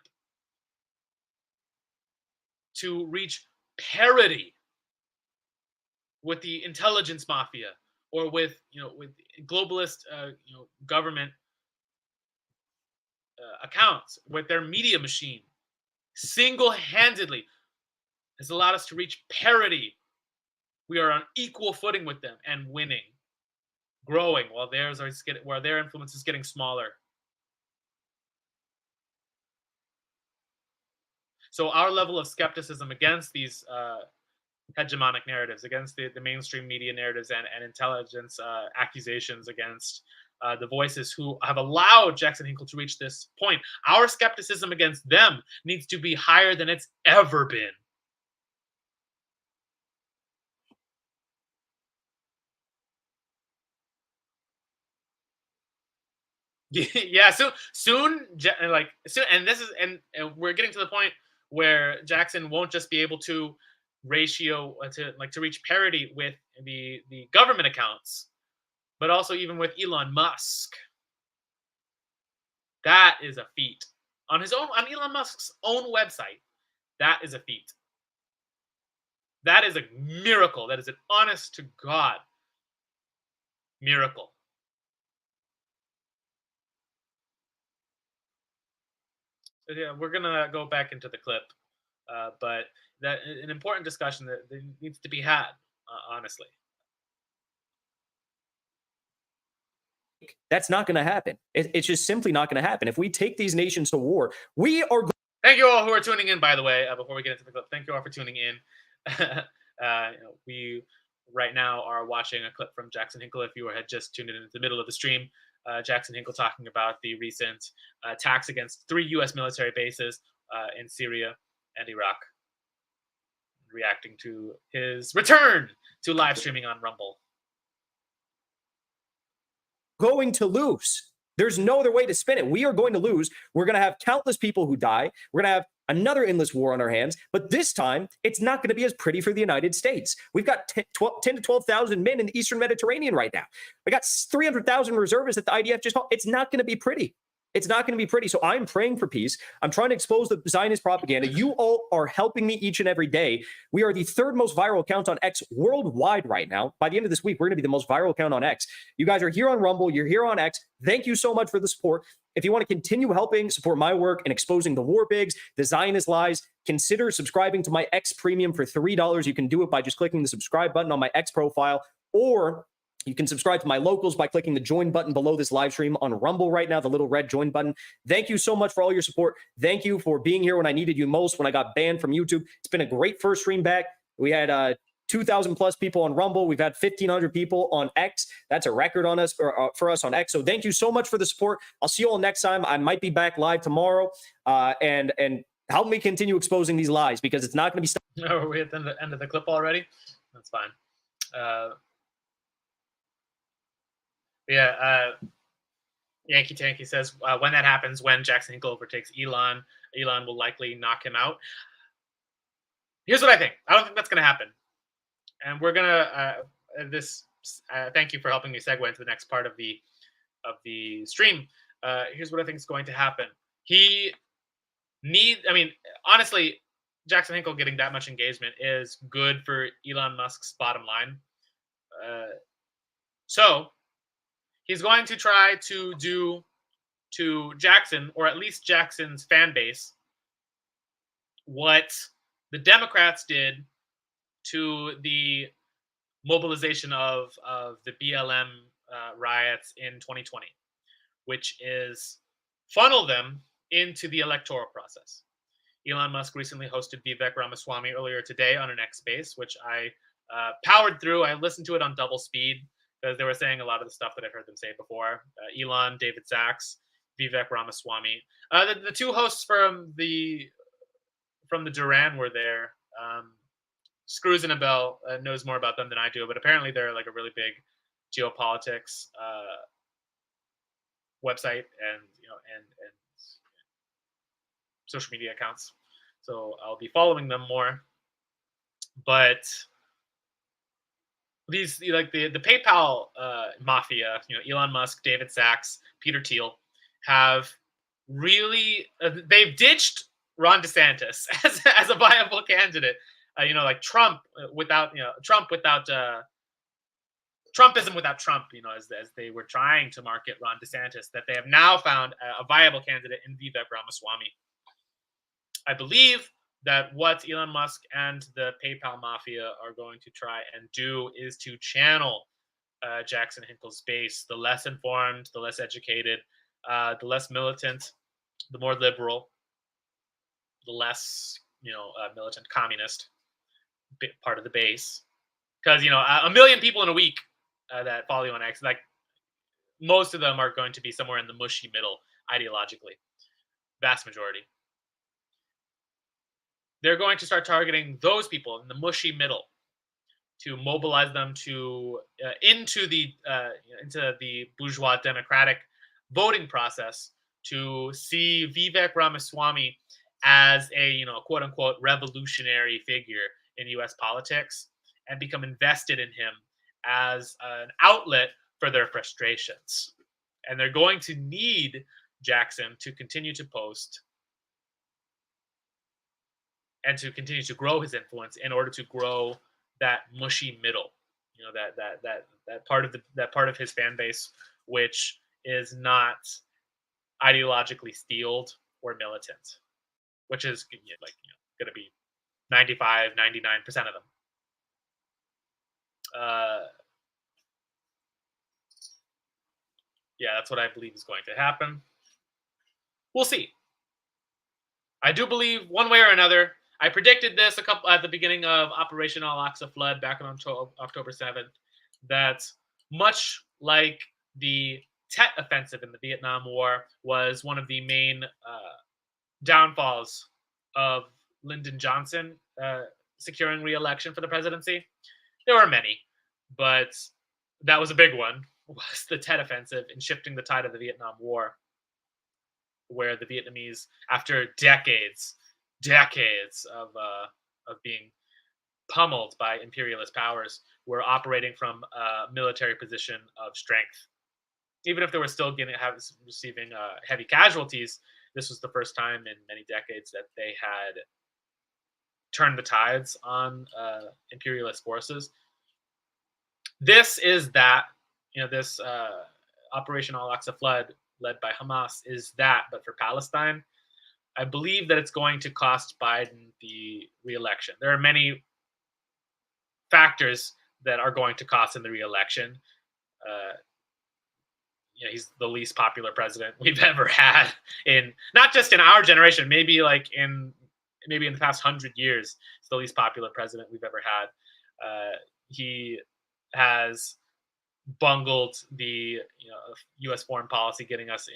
to reach parity with the intelligence mafia or with globalist government accounts, with their media machine. Single-handedly has allowed us to reach parity. We are on equal footing with them and winning, growing, while their influence is getting smaller. So our level of skepticism against these hegemonic narratives, against the mainstream media narratives and intelligence accusations against the voices who have allowed Jackson Hinkle to reach this point, our skepticism against them needs to be higher than it's ever been. Yeah, soon, and this is, and we're getting to the point where Jackson won't just be able to ratio to reach parity with the government accounts, but also even with Elon Musk. That is a feat on Elon Musk's own website. That is a feat. That is a miracle. That is an honest to God miracle. So yeah, we're gonna go back into the clip, but that an important discussion that needs to be had, honestly. That's not going to happen. It's just simply not going to happen. If we take these nations to war, we are. Thank you all who are tuning in, by the way, before we get into the clip. Thank you all for tuning in. We right now are watching a clip from Jackson Hinkle. If you had just tuned in the middle of the stream, Jackson Hinkle talking about the recent attacks against 3 U.S. military bases in Syria and Iraq, reacting to his return to live streaming on Rumble. Going to lose. There's no other way to spin it. We are going to lose. We're going to have countless people who die. We're going to have another endless war on our hands. But this time, it's not going to be as pretty for the United States. We've got 10 to 12,000 men in the Eastern Mediterranean right now. We got 300,000 reservists that the IDF just called. It's not going to be pretty. It's not going to be pretty. So I'm praying for peace. I'm trying to expose the Zionist propaganda. You all are helping me each and every day. We are the 3rd most viral account on X worldwide right now. By the end of this week, we're going to be the most viral account on X. You guys are here on Rumble. You're here on X. Thank you so much for the support. If you want to continue helping support my work and exposing the war pigs, the Zionist lies, consider subscribing to my X Premium for $3. You can do it by just clicking the subscribe button on my X profile, or you can subscribe to my locals by clicking the join button below this live stream on Rumble right now, the little red join button. Thank you so much for all your support. Thank you for being here when I needed you most, when I got banned from YouTube. It's been a great first stream back. We had 2,000 plus people on Rumble. We've had 1,500 people on X. That's a record on us for us on X. So thank you so much for the support. I'll see you all next time. I might be back live tomorrow, and help me continue exposing these lies, because it's not going to be. Are we at the end of the clip already? That's fine. Yankee Tanky says, when that happens, when Jackson Hinkle overtakes Elon will likely knock him out. Here's what I think. I don't think that's going to happen. And we're going to, thank you for helping me segue into the next part of the stream. Here's what I think is going to happen. Honestly, Jackson Hinkle getting that much engagement is good for Elon Musk's bottom line. So he's going to try to do to Jackson, or at least Jackson's fan base, what the Democrats did to the mobilization of the BLM riots in 2020, which is funnel them into the electoral process. Elon Musk recently hosted Vivek Ramaswamy earlier today on an X Space, which I powered through. I listened to it on double speed because they were saying a lot of the stuff that I've heard them say before. Elon, David Sachs, Vivek Ramaswamy. The two hosts from the Duran were there. Screws in a Bell knows more about them than I do, but apparently they're like a really big geopolitics website and social media accounts. So I'll be following them more. But these, like the PayPal mafia, Elon Musk, David Sachs, Peter Thiel, have really they've ditched Ron DeSantis as a viable candidate. Like Trump without Trumpism without Trump. As they were trying to market Ron DeSantis, that they have now found a viable candidate in Vivek Ramaswamy. I believe that what Elon Musk and the PayPal mafia are going to try and do is to channel Jackson Hinkle's base, the less informed, the less educated, the less militant, the more liberal, the less militant communist part of the base. Because 1 million people in a week that follow you on X, like most of them are going to be somewhere in the mushy middle ideologically, vast majority. They're going to start targeting those people in the mushy middle to mobilize them into the bourgeois democratic voting process to see Vivek Ramaswamy as a, quote unquote revolutionary figure in US politics and become invested in him as an outlet for their frustrations. And they're going to need Jackson to continue to post and to continue to grow his influence in order to grow that mushy middle, that part of his fan base which is not ideologically steeled or militant, which is going to be 95, 99% of them. Yeah, that's what I believe is going to happen. We'll see. I do believe one way or another. I predicted this at the beginning of Operation Al-Aqsa Flood back on October 7th, that much like the Tet Offensive in the Vietnam War was one of the main downfalls of Lyndon Johnson securing re-election for the presidency. There were many, but that was a big one, was the Tet Offensive in shifting the tide of the Vietnam War, where the Vietnamese, after decades of being pummeled by imperialist powers, were operating from a military position of strength. Even if they were still receiving heavy casualties, this was the first time in many decades that they had turned the tides on imperialist forces. This is that, this Operation Al-Aqsa Flood led by Hamas is that, but for Palestine. I believe that it's going to cost Biden the re-election. There are many factors that are going to cost him the re-election. He's the least popular president we've ever had, in not just in our generation, maybe in the past 100 years. It's the least popular president we've ever had. He has bungled the U.S. foreign policy, getting us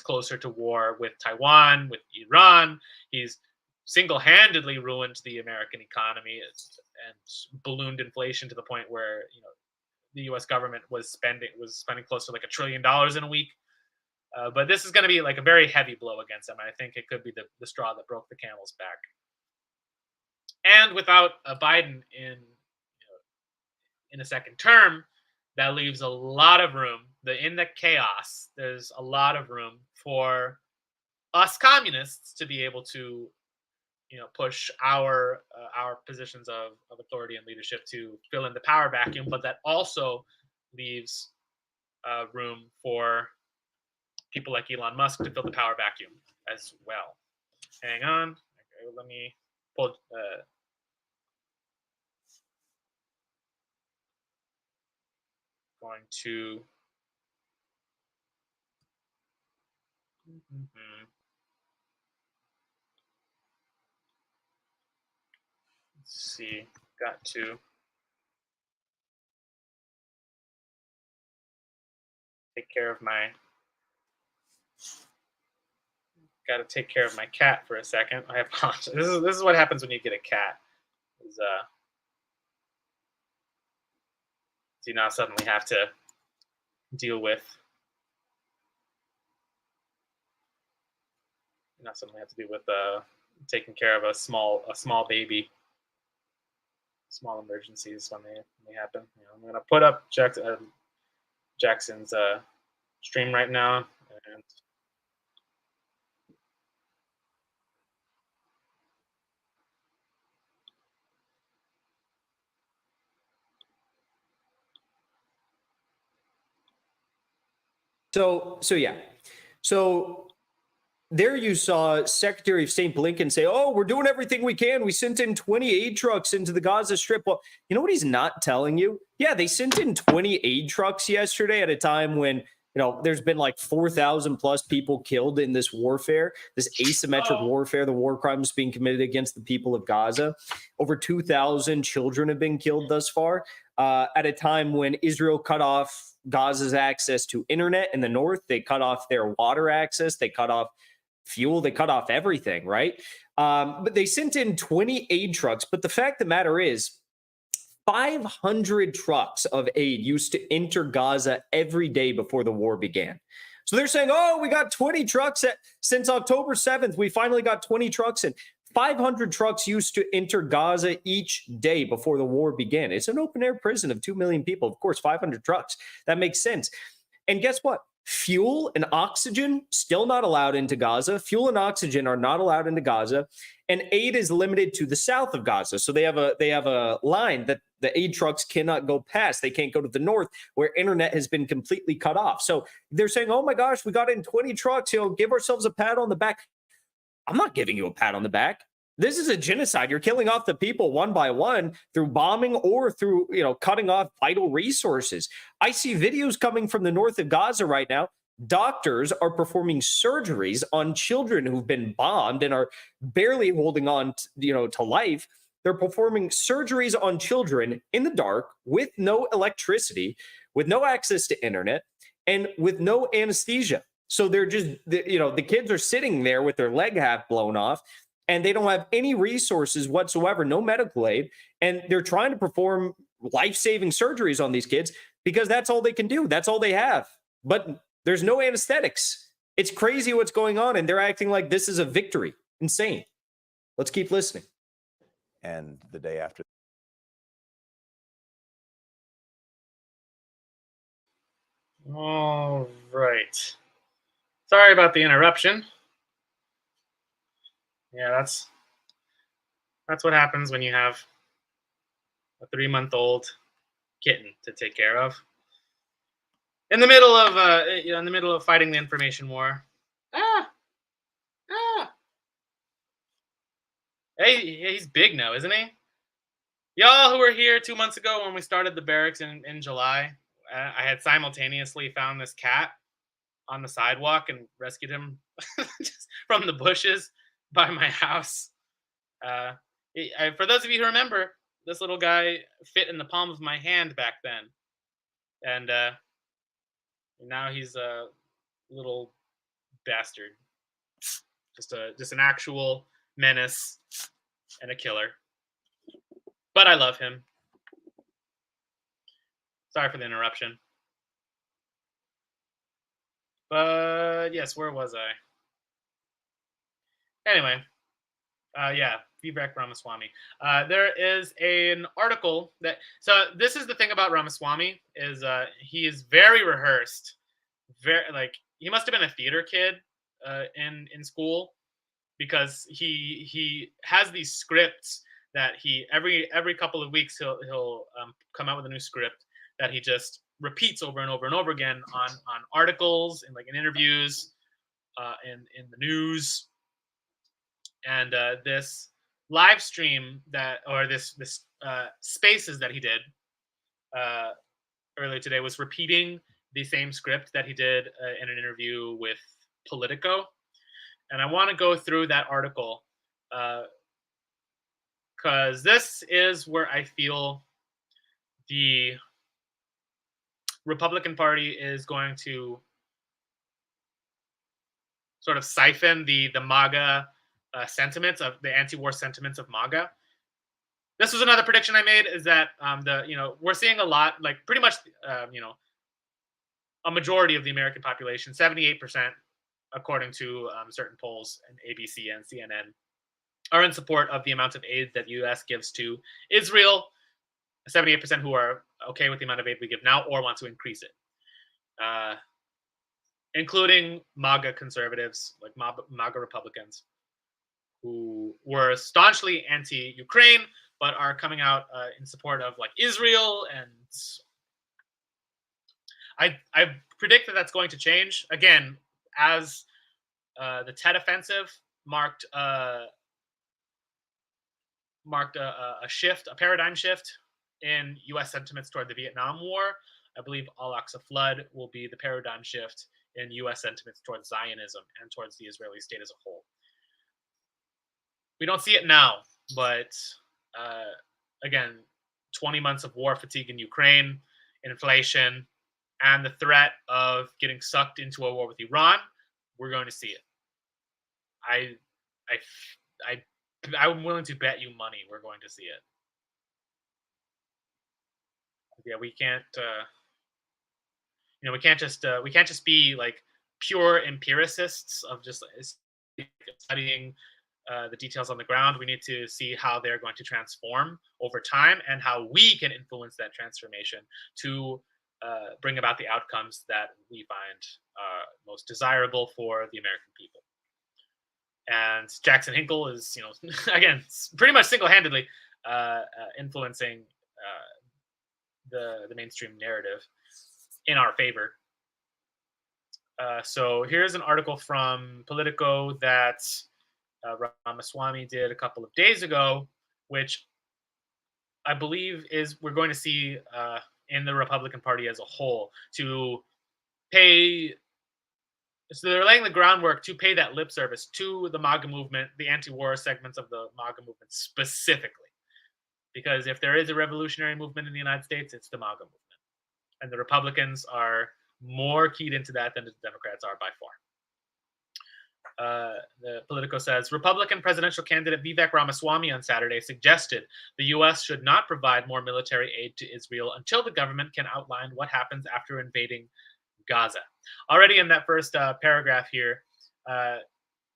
closer to war with Taiwan, with Iran. He's single-handedly ruined the American economy and ballooned inflation to the point where the U.S. government was spending close to $1 trillion in a week. But this is going to be a very heavy blow against him. I think it could be the straw that broke the camel's back. And without a Biden in a second term, that leaves a lot of room. In the chaos, there's a lot of room for us communists to be able to, push our positions of authority and leadership to fill in the power vacuum. But that also leaves room for people like Elon Musk to fill the power vacuum as well. Hang on. Okay, let me pull. Going to. Let's see. Got to take care of my. Got to take care of my cat for a second. I apologize. This is what happens when you get a cat. You now suddenly have to deal with. Taking care of a small baby. Small emergencies when they happen. I'm going to put up Jackson's stream right now, and So yeah. So there you saw Secretary of State Blinken say, "Oh, we're doing everything we can. We sent in 20 aid trucks into the Gaza Strip." Well, you know what he's not telling you? Yeah, they sent in 20 aid trucks yesterday at a time when, there's been 4,000 plus people killed in this warfare, this asymmetric warfare, the war crimes being committed against the people of Gaza. Over 2,000 children have been killed thus far, at a time when Israel cut off Gaza's access to internet in the north. They cut off their water access. They cut off fuel. They cut off everything, right? But they sent in 20 aid trucks. But the fact of the matter is, 500 trucks of aid used to enter Gaza every day before the war began. So they're saying, oh, we got 20 trucks since October 7th. We finally got 20 trucks in. 500 trucks used to enter Gaza each day before the war began. It's an open air prison of 2 million people. Of course, 500 trucks. That makes sense. And guess what? Fuel and oxygen still not allowed into Gaza. Fuel and oxygen are not allowed into Gaza, and aid is limited to the south of Gaza. So they have a line that the aid trucks cannot go past. They can't go to the north where internet has been completely cut off. So they're saying, "Oh my gosh, we got in 20 trucks. Give ourselves a pat on the back." I'm not giving you a pat on the back. This is a genocide. You're killing off the people one by one through bombing or through, cutting off vital resources. I see videos coming from the north of Gaza right now. Doctors are performing surgeries on children who've been bombed and are barely holding on, to life. They're performing surgeries on children in the dark with no electricity, with no access to internet, and with no anesthesia. So they're just, the kids are sitting there with their leg half blown off, and they don't have any resources whatsoever, no medical aid. And they're trying to perform life-saving surgeries on these kids because that's all they can do. That's all they have. But there's no anesthetics. It's crazy what's going on, and they're acting like this is a victory. Insane. Let's keep listening. And the day after. All right. Sorry about the interruption. Yeah, that's what happens when you have a 3-month-old kitten to take care of in the middle of fighting the information war. Hey, he's big now, isn't he? Y'all who were here 2 months ago when we started the barracks in July, I had simultaneously found this cat on the sidewalk and rescued him just from the bushes by my house. For those of you who remember, this little guy fit in the palm of my hand back then, and now he's a little bastard, just an actual menace and a killer. But I love him. Sorry for the interruption. But yes, where was I? Anyway, Vivek Ramaswamy. There is an article that. So this is the thing about Ramaswamy is he is very rehearsed. He must have been a theater kid in school, because he has these scripts that he every couple of weeks he'll come out with a new script that he just repeats over and over and over again on articles and in interviews, in the news. And this live stream this spaces that he did earlier today was repeating the same script that he did in an interview with Politico. And I want to go through that article because this is where I feel the Republican Party is going to sort of siphon the MAGA sentiments of the anti-war sentiments of MAGA. This was another prediction I made, is that we're seeing a lot, pretty much a majority of the American population, 78%, according to certain polls and ABC and CNN, are in support of the amount of aid that the U.S. gives to Israel. 78% who are okay with the amount of aid we give now or want to increase it, including MAGA conservatives, MAGA Republicans, who were staunchly anti-Ukraine but are coming out in support of Israel. And I predict that that's going to change again as the Tet Offensive marked a shift, a paradigm shift in U.S. sentiments toward the Vietnam War. I believe Al-Aqsa Flood will be the paradigm shift in U.S. sentiments towards Zionism and towards the Israeli state as a whole. We don't see it now, but again, 20 months of war fatigue in Ukraine, inflation, and the threat of getting sucked into a war with Iran, we're going to see it. I'm willing to bet you money we're going to see it. yeah, we can't we can't just be like pure empiricists of just studying the details on the ground. We need to see how they're going to transform over time and how we can influence that transformation to bring about the outcomes that we find most desirable for the American people. And Jackson Hinkle is, again, pretty much single-handedly influencing the mainstream narrative in our favor. So here's an article from Politico that Ramaswamy did a couple of days ago, which I believe we're going to see in the Republican Party as a whole to pay. So they're laying the groundwork to pay that lip service to the MAGA movement, the anti-war segments of the MAGA movement specifically. Because if there is a revolutionary movement in the United States, it's the MAGA movement. And the Republicans are more keyed into that than the Democrats are by far. The Politico says, Republican presidential candidate Vivek Ramaswamy on Saturday suggested the U.S. should not provide more military aid to Israel until the government can outline what happens after invading Gaza. Already in that first paragraph here,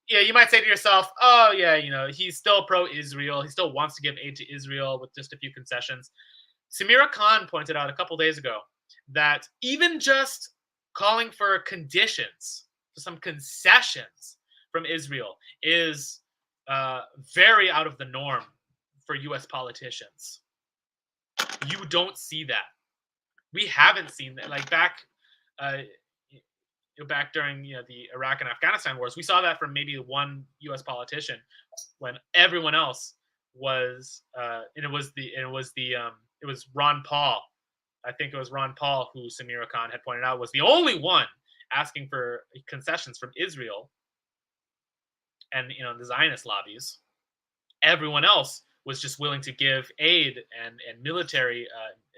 you might say to yourself, oh, yeah, he's still pro-Israel. He still wants to give aid to Israel with just a few concessions. Samira Khan pointed out a couple days ago that even just calling for conditions, for some concessions from Israel is very out of the norm for U.S. politicians. You don't see that. We haven't seen that. Like back during the Iraq and Afghanistan wars, we saw that from maybe one U.S. politician when everyone else was, and it was Ron Paul. I think it was Ron Paul who Samira Khan had pointed out was the only one asking for concessions from Israel and the Zionist lobbies. Everyone else was just willing to give aid and military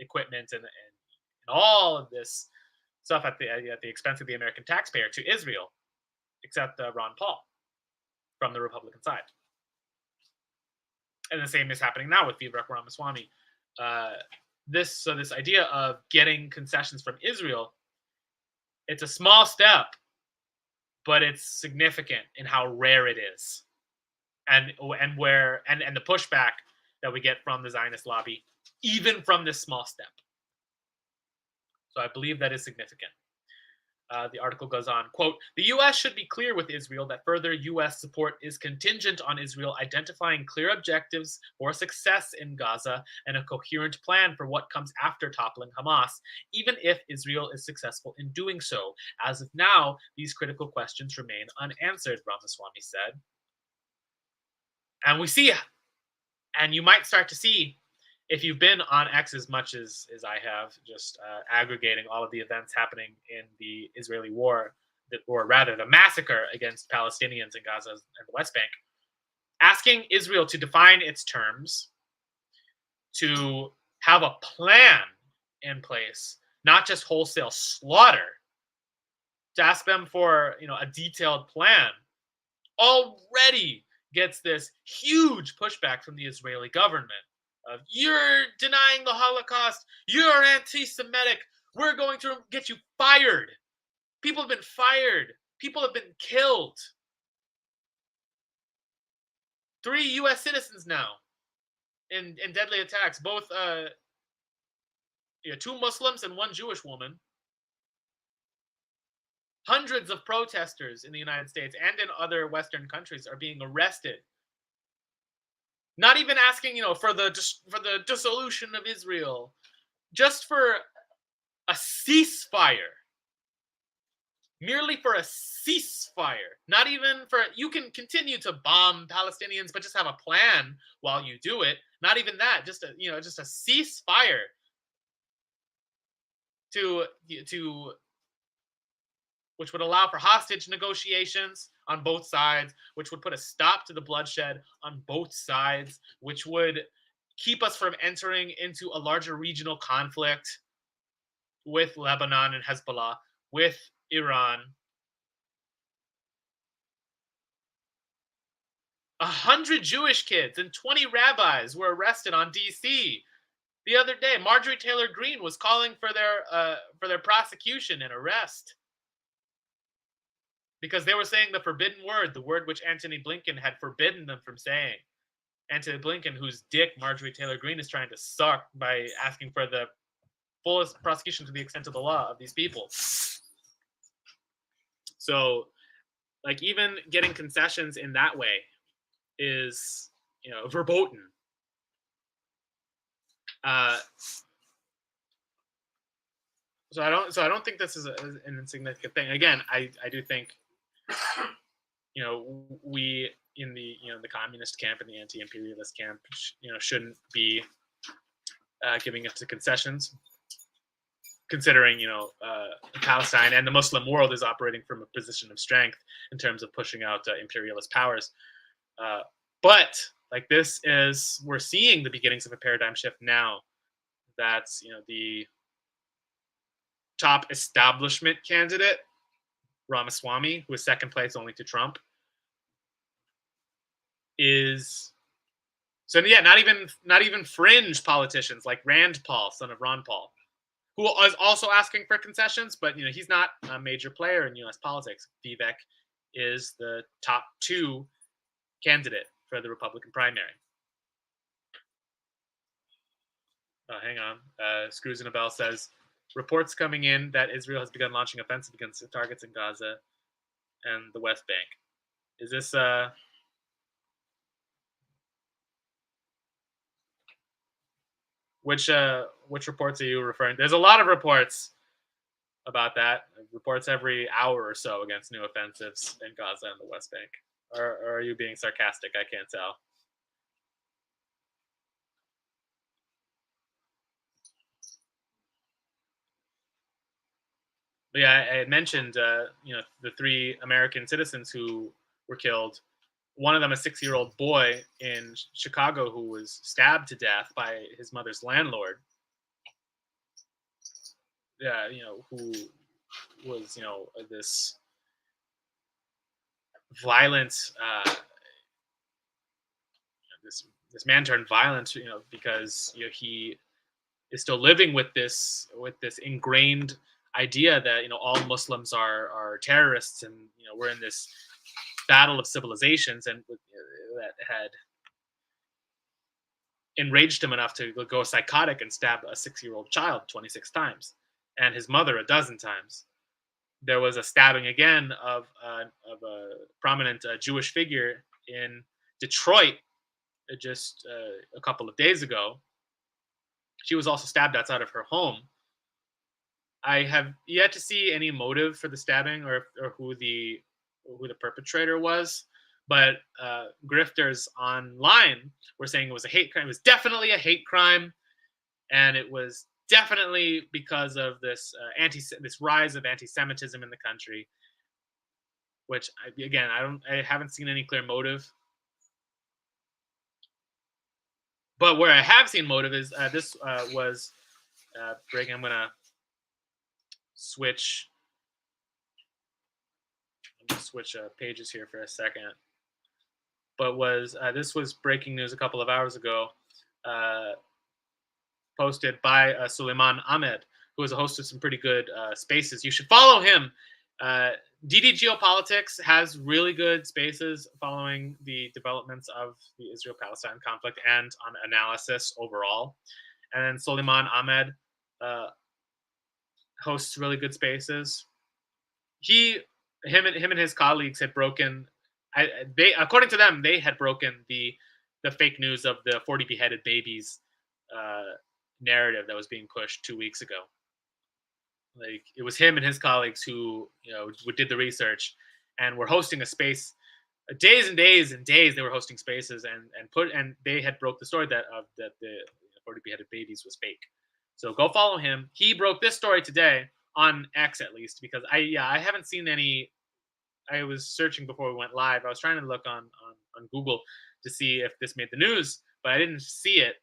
equipment and all of this stuff at the expense of the American taxpayer to Israel, except Ron Paul from the Republican side. And the same is happening now with Vivek Ramaswamy. This idea of getting concessions from Israel, it's a small step, but it's significant in how rare it is, and the pushback that we get from the Zionist lobby, even from this small step. So I believe that is significant. The article goes on, quote, the U.S. should be clear with Israel that further U.S. support is contingent on Israel identifying clear objectives for success in Gaza and a coherent plan for what comes after toppling Hamas, even if Israel is successful in doing so. As of now, these critical questions remain unanswered, Ramaswamy said. And we see, and you might start to see, if you've been on X as much as I have, just aggregating all of the events happening in the Israeli war, or rather the massacre against Palestinians in Gaza and the West Bank, asking Israel to define its terms, to have a plan in place, not just wholesale slaughter, to ask them for a detailed plan, already gets this huge pushback from the Israeli government. Of, you're denying the Holocaust, you're anti-Semitic, we're going to get you fired. People have been fired. People have been killed. 3 U.S. citizens now in deadly attacks, both 2 Muslims and 1 Jewish woman. Hundreds of protesters in the United States and in other Western countries are being arrested. Not even asking, for the dissolution of Israel, just for a ceasefire. Merely for a ceasefire. Not even for, you can continue to bomb Palestinians, but just have a plan while you do it. Not even that, just a ceasefire to which would allow for hostage negotiations on both sides, which would put a stop to the bloodshed on both sides, which would keep us from entering into a larger regional conflict with Lebanon and Hezbollah, with Iran. 100 Jewish kids and 20 rabbis were arrested on DC The other day, Marjorie Taylor Greene was calling for their prosecution and arrest because they were saying the forbidden word, the word which Antony Blinken had forbidden them from saying. Antony Blinken, whose dick Marjorie Taylor Greene is trying to suck by asking for the fullest prosecution to the extent of the law of these people. So, like, even getting concessions in that way is, verboten. So I don't think this is an insignificant thing. Again, I do think, we in the the communist camp and the anti-imperialist camp, shouldn't be giving it to concessions, considering Palestine and the Muslim world is operating from a position of strength in terms of pushing out imperialist powers. But like we're seeing the beginnings of a paradigm shift now. That's the top establishment candidate, Ramaswamy, who is second place only to Trump, is not even fringe politicians like Rand Paul, son of Ron Paul, who is also asking for concessions, but he's not a major player in U.S. politics. Vivek is the top 2 candidate for the Republican primary. Oh, hang on. Screws in a Bell says, reports coming in that Israel has begun launching offensive against the targets in Gaza and the West Bank. Is this which reports are you referring to? There's a lot of reports about that. Reports every hour or so against new offensives in Gaza and the West Bank. Or are you being sarcastic? I can't tell. But yeah, I had mentioned, the 3 American citizens who were killed. One of them, a 6-year-old boy in Chicago, who was stabbed to death by his mother's landlord. Yeah, who was, this violent, this man turned violent, because he is still living with this ingrained idea that all Muslims are terrorists, and we're in this battle of civilizations, and that had enraged him enough to go psychotic and stab a 6-year-old child 26 times, and his mother a dozen times. There was a stabbing again of a prominent Jewish figure in Detroit just a couple of days ago. She was also stabbed outside of her home. I have yet to see any motive for the stabbing or who the perpetrator was, but grifters online were saying it was a hate crime. It was definitely a hate crime, and it was definitely because of this rise of anti-Semitism in the country. Which I haven't seen any clear motive. But where I have seen motive is this was breaking. I'm gonna switch pages here for a second. But this was breaking news a couple of hours ago, posted by Suleiman Ahmed, who is a host of some pretty good spaces. You should follow him. DD Geopolitics has really good spaces following the developments of the Israel-Palestine conflict and on analysis overall. And then Suleiman Ahmed hosts really good spaces. Him and his colleagues had broken. According to them, they had broken the fake news of the 40 beheaded babies narrative that was being pushed 2 weeks ago. Like, it was him and his colleagues who did the research and were hosting a space, days and days and days. They were hosting spaces and they had broke the story that the 40 beheaded babies was fake. So go follow him. He broke this story today on X, at least, because I haven't seen any. I was searching before we went live. I was trying to look on Google to see if this made the news, but I didn't see it.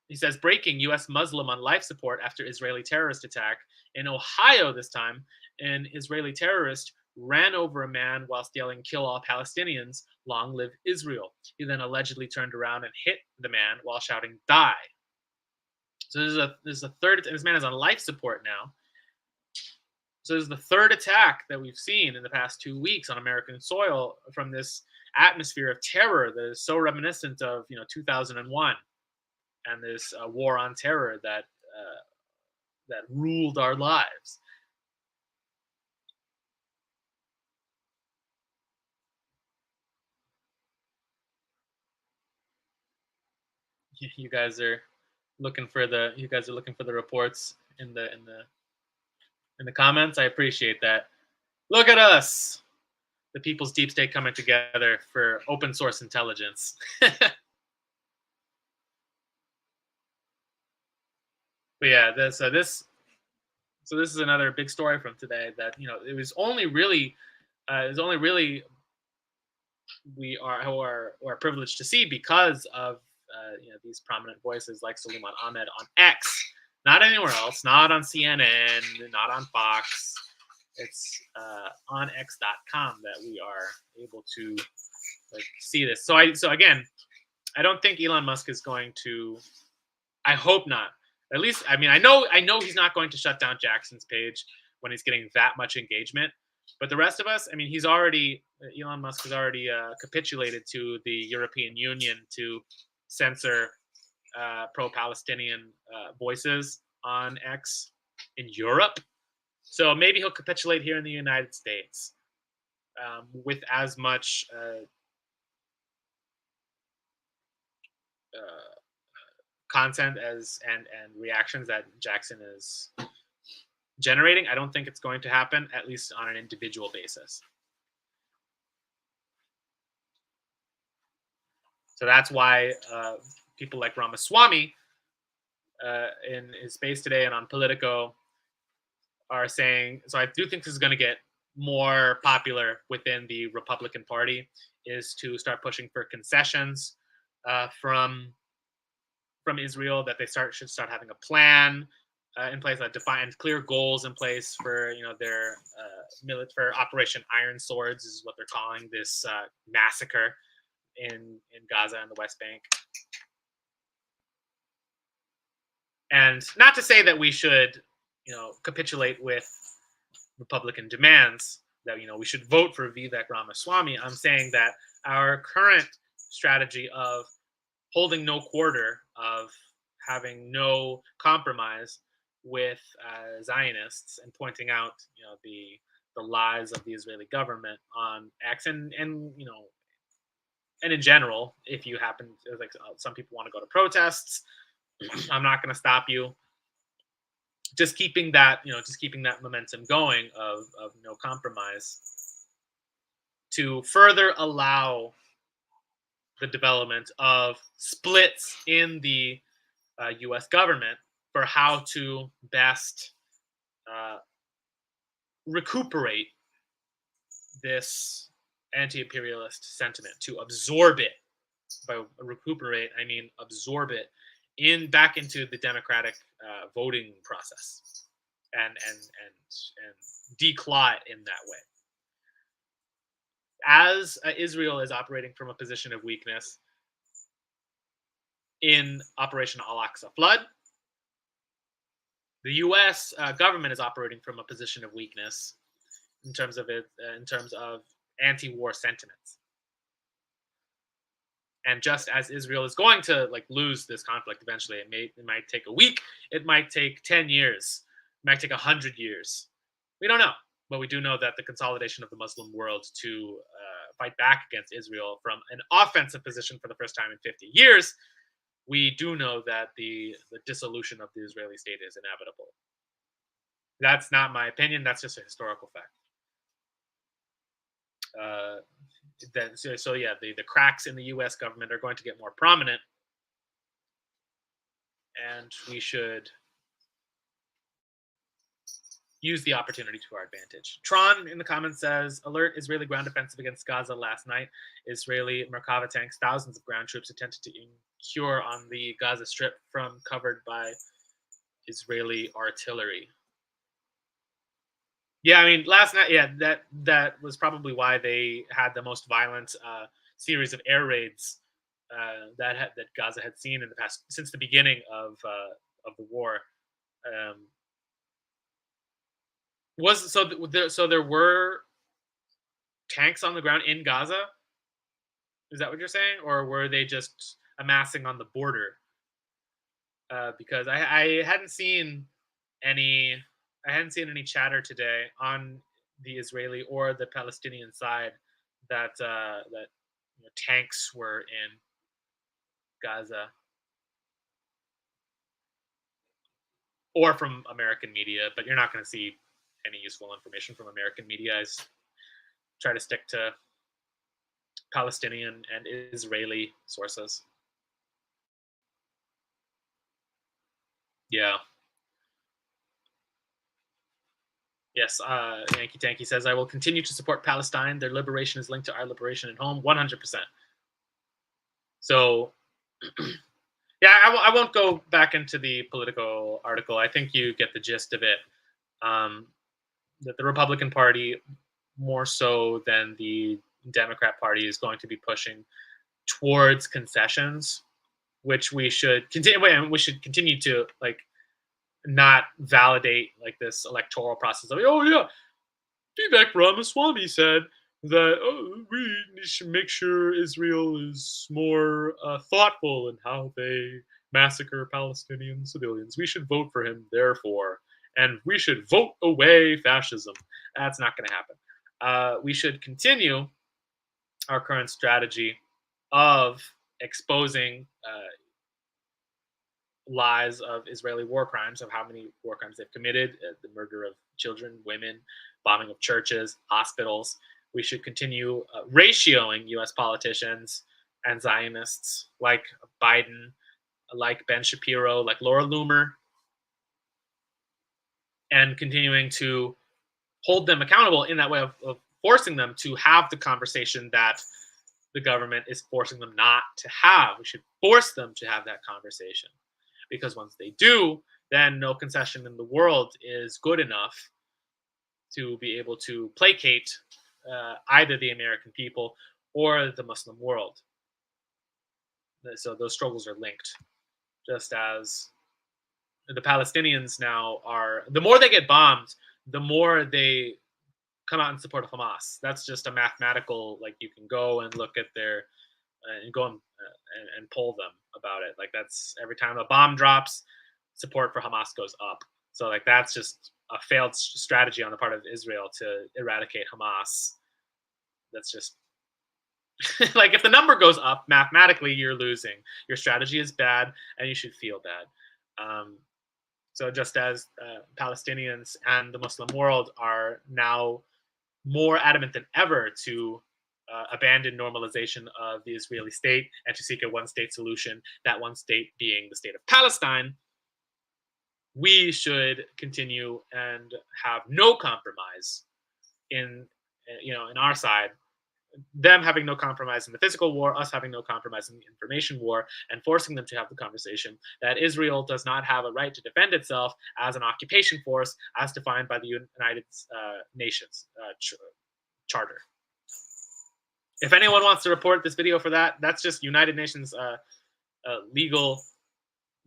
He says, breaking: U.S. Muslim on life support after Israeli terrorist attack. In Ohio this time, an Israeli terrorist ran over a man whilst yelling, "Kill all Palestinians, long live Israel." He then allegedly turned around and hit the man while shouting, "Die." So this is a third. This man is on life support now. So this is the third attack that we've seen in the past 2 weeks on American soil from this atmosphere of terror that is so reminiscent of 2001 and this war on terror that ruled our lives. You guys are looking for the reports in the comments. I appreciate that. Look at us, the people's deep state coming together for open source intelligence. But yeah, this is another big story from today that it was only really we are privileged to see because of these prominent voices like Suleiman Ahmed on X, not anywhere else, not on CNN, not on Fox. It's on X.com that we are able to see this. So again, I don't think Elon Musk is going to. I hope not. At least, I mean, I know he's not going to shut down Jackson's page when he's getting that much engagement. But the rest of us, I mean, Elon Musk has already capitulated to the European Union to censor pro-Palestinian voices on X in Europe. So maybe he'll capitulate here in the United States with as much content and reactions that Jackson is generating. I don't think it's going to happen, at least on an individual basis. So that's why people like Ramaswamy in his space today and on Politico are saying, so I do think this is going to get more popular within the Republican Party, is to start pushing for concessions from Israel, that they should start having a plan in place, that defines clear goals in place for their for Operation Iron Swords is what they're calling this massacre in Gaza and the West Bank. And not to say that we should capitulate with Republican demands, that we should vote for Vivek Ramaswamy. I'm saying that our current strategy of holding no quarter, of having no compromise with Zionists and pointing out the lies of the Israeli government on X and in general, if you happen like some people want to go to protests, I'm not going to stop you. Just keeping that momentum going of no compromise to further allow the development of splits in the U.S. government for how to best recuperate this anti-imperialist sentiment, to absorb it. By recuperate, I mean absorb it back into the democratic voting process, and declaw it in that way. As Israel is operating from a position of weakness in Operation Al-Aqsa Flood, the U.S. Government is operating from a position of weakness in terms of anti-war sentiments. And just as Israel is going to lose this conflict eventually, it might take a week, it might take 10 years, it might take 100 years. We don't know, but we do know that the consolidation of the Muslim world to fight back against Israel from an offensive position for the first time in 50 years, we do know that the dissolution of the Israeli state is inevitable. That's not my opinion. That's just a historical fact. The cracks in the U.S. government are going to get more prominent, and we should use the opportunity to our advantage. Tron in the comments says, alert, Israeli ground offensive against Gaza last night. Israeli Merkava tanks, thousands of ground troops attempted to incur on the Gaza Strip from covered by Israeli artillery. Yeah, I mean, last night, that was probably why they had the most violent series of air raids that Gaza had seen in the past, since the beginning of the war. Was so so there were tanks on the ground in Gaza? Is that what you're saying, or were they just amassing on the border? Because I hadn't seen any chatter today on the Israeli or the Palestinian side that tanks were in Gaza, or from American media. But you're not going to see any useful information from American media. I try to stick to Palestinian and Israeli sources. Yeah. Yes, Yankee Tanky says, I will continue to support Palestine. Their liberation is linked to our liberation at home, 100%. So, yeah, I won't go back into the political article. I think you get the gist of it. That the Republican Party, more so than the Democrat Party, is going to be pushing towards concessions, which we should continue. And we should continue to not validate this electoral process of, oh yeah, Vivek Ramaswamy said that we should make sure Israel is more thoughtful in how they massacre Palestinian civilians. We should vote for him, therefore, and we should vote away fascism. That's not going to happen. We should continue our current strategy of exposing lies of Israeli war crimes, of how many war crimes they've committed, the murder of children, women, bombing of churches, hospitals. We should continue ratioing U.S. politicians and Zionists like Biden, like Ben Shapiro, like Laura Loomer, and continuing to hold them accountable in that way of forcing them to have the conversation that the government is forcing them not to have. We should force them to have that conversation. Because once they do, then no concession in the world is good enough to be able to placate either the American people or the Muslim world. So those struggles are linked. Just as the Palestinians now are, the more they get bombed, the more they come out in support of Hamas. That's just a mathematical, you can go and look at their, and go and poll them about it. That's every time a bomb drops, support for Hamas goes up. So that's just a failed strategy on the part of Israel to eradicate Hamas. That's just if the number goes up, mathematically you're losing. Your strategy is bad, and you should feel bad. So just as Palestinians and the Muslim world are now more adamant than ever to abandon normalization of the Israeli state and to seek a one-state solution, that one state being the state of Palestine, we should continue and have no compromise in our side. Them having no compromise in the physical war, us having no compromise in the information war, and forcing them to have the conversation that Israel does not have a right to defend itself as an occupation force as defined by the United Nations Charter. If anyone wants to report this video for that, that's just United Nations legal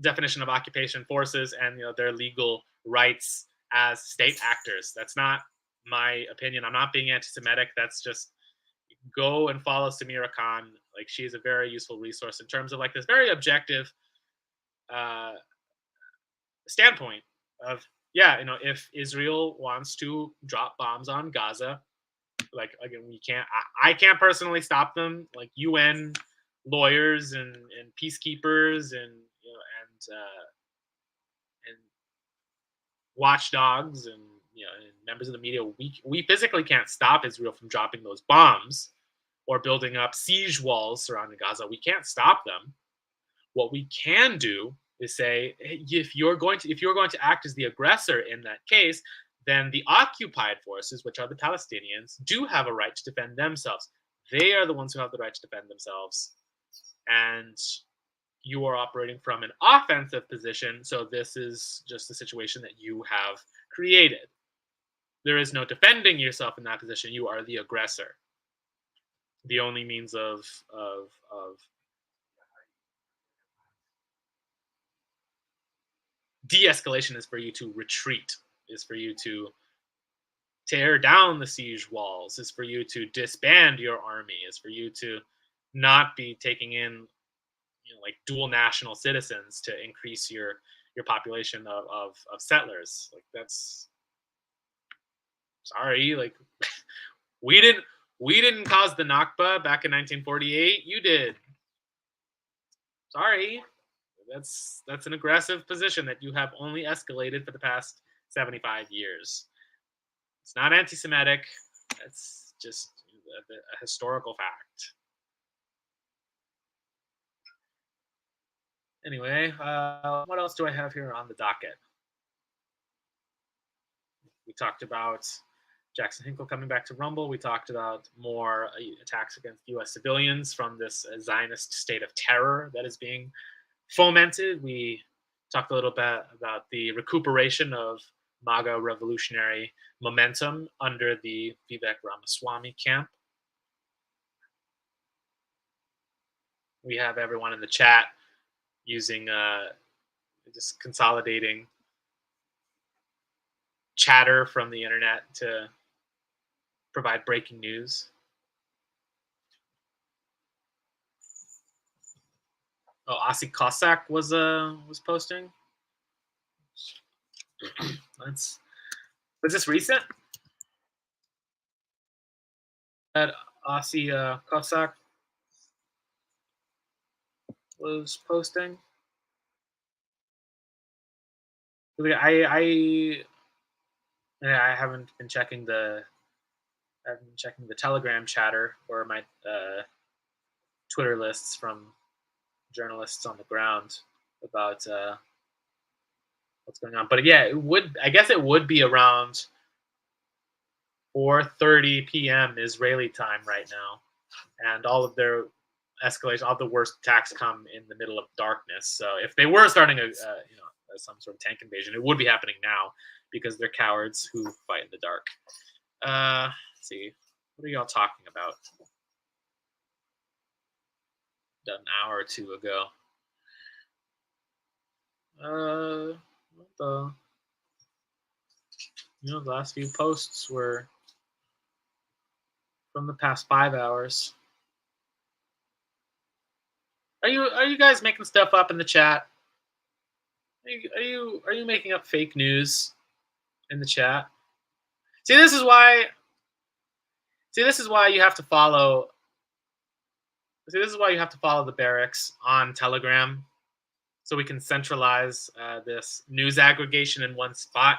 definition of occupation forces and their legal rights as state actors. That's not my opinion. I'm not being anti-Semitic. That's just, go and follow Samira Khan. She's a very useful resource in terms of this very objective standpoint of, if Israel wants to drop bombs on Gaza, again, I can't personally stop them. UN lawyers and peacekeepers and watchdogs and and members of the media, we physically can't stop Israel from dropping those bombs or building up siege walls surrounding Gaza. We can't stop them. What we can do is say, if you're going to act as the aggressor in that case, then the occupied forces, which are the Palestinians, do have a right to defend themselves. They are the ones who have the right to defend themselves. And you are operating from an offensive position, so this is just a situation that you have created. There is no defending yourself in that position. You are the aggressor. The only means of de-escalation is for you to retreat, is for you to tear down the siege walls, is for you to disband your army, is for you to not be taking in, like dual national citizens to increase your population of settlers. Like, that's, sorry, like we didn't cause the Nakba back in 1948. You did. Sorry. That's an aggressive position that you have only escalated for the past 75 years. It's not anti-Semitic. It's just a historical fact. Anyway, what else do I have here on the docket? We talked about Jackson Hinkle coming back to Rumble. We talked about more attacks against U.S. civilians from this Zionist state of terror that is being fomented. We talked a little bit about the recuperation of MAGA revolutionary momentum under the Vivek Ramaswamy camp. We have everyone in the chat using just consolidating chatter from the internet to provide breaking news. Oh, Asi Cossack was posting. Was this recent? That Asi Cossack was posting. I haven't been checking the Telegram chatter or my Twitter lists from journalists on the ground about what's going on. But yeah, I guess it would be around 4:30 p.m. Israeli time right now, and all of their escalation, all the worst attacks come in the middle of darkness. So if they were starting some sort of tank invasion, it would be happening now because they're cowards who fight in the dark. Let's see, what are y'all talking about? Done an hour or two ago. The last few posts were from the past 5 hours. Are you guys making stuff up in the chat? Are you making up fake news in the chat? See, this is why you have to follow. See, this is why you have to follow the Barracks on Telegram, so we can centralize this news aggregation in one spot.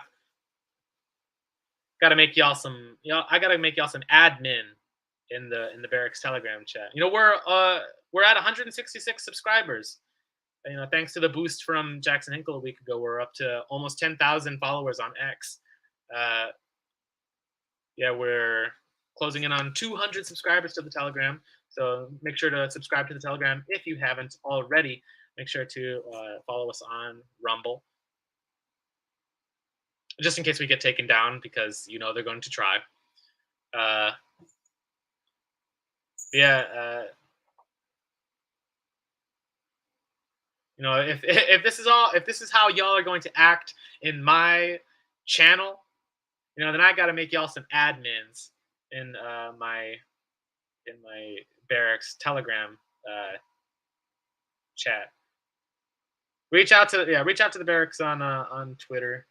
Got to make y'all some. I got to make y'all some admin in the Barracks Telegram chat. We're at 166 subscribers. Thanks to the boost from Jackson Hinkle a week ago, we're up to almost 10,000 followers on X. We're closing in on 200 subscribers to the Telegram. So make sure to subscribe to the Telegram if you haven't already. Make sure to follow us on Rumble, just in case we get taken down, because they're going to try. If this is how y'all are going to act in my channel, then I got to make y'all some admins in my Barracks Telegram chat. Reach out to the Barracks on Twitter.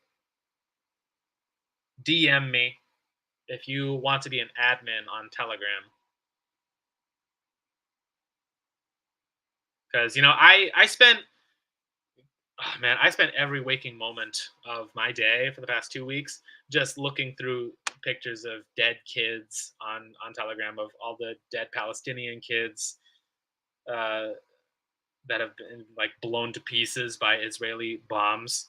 DM me if you want to be an admin on Telegram. Because I spent every waking moment of my day for the past 2 weeks just looking through pictures of dead kids on Telegram, of all the dead Palestinian kids that have been blown to pieces by Israeli bombs.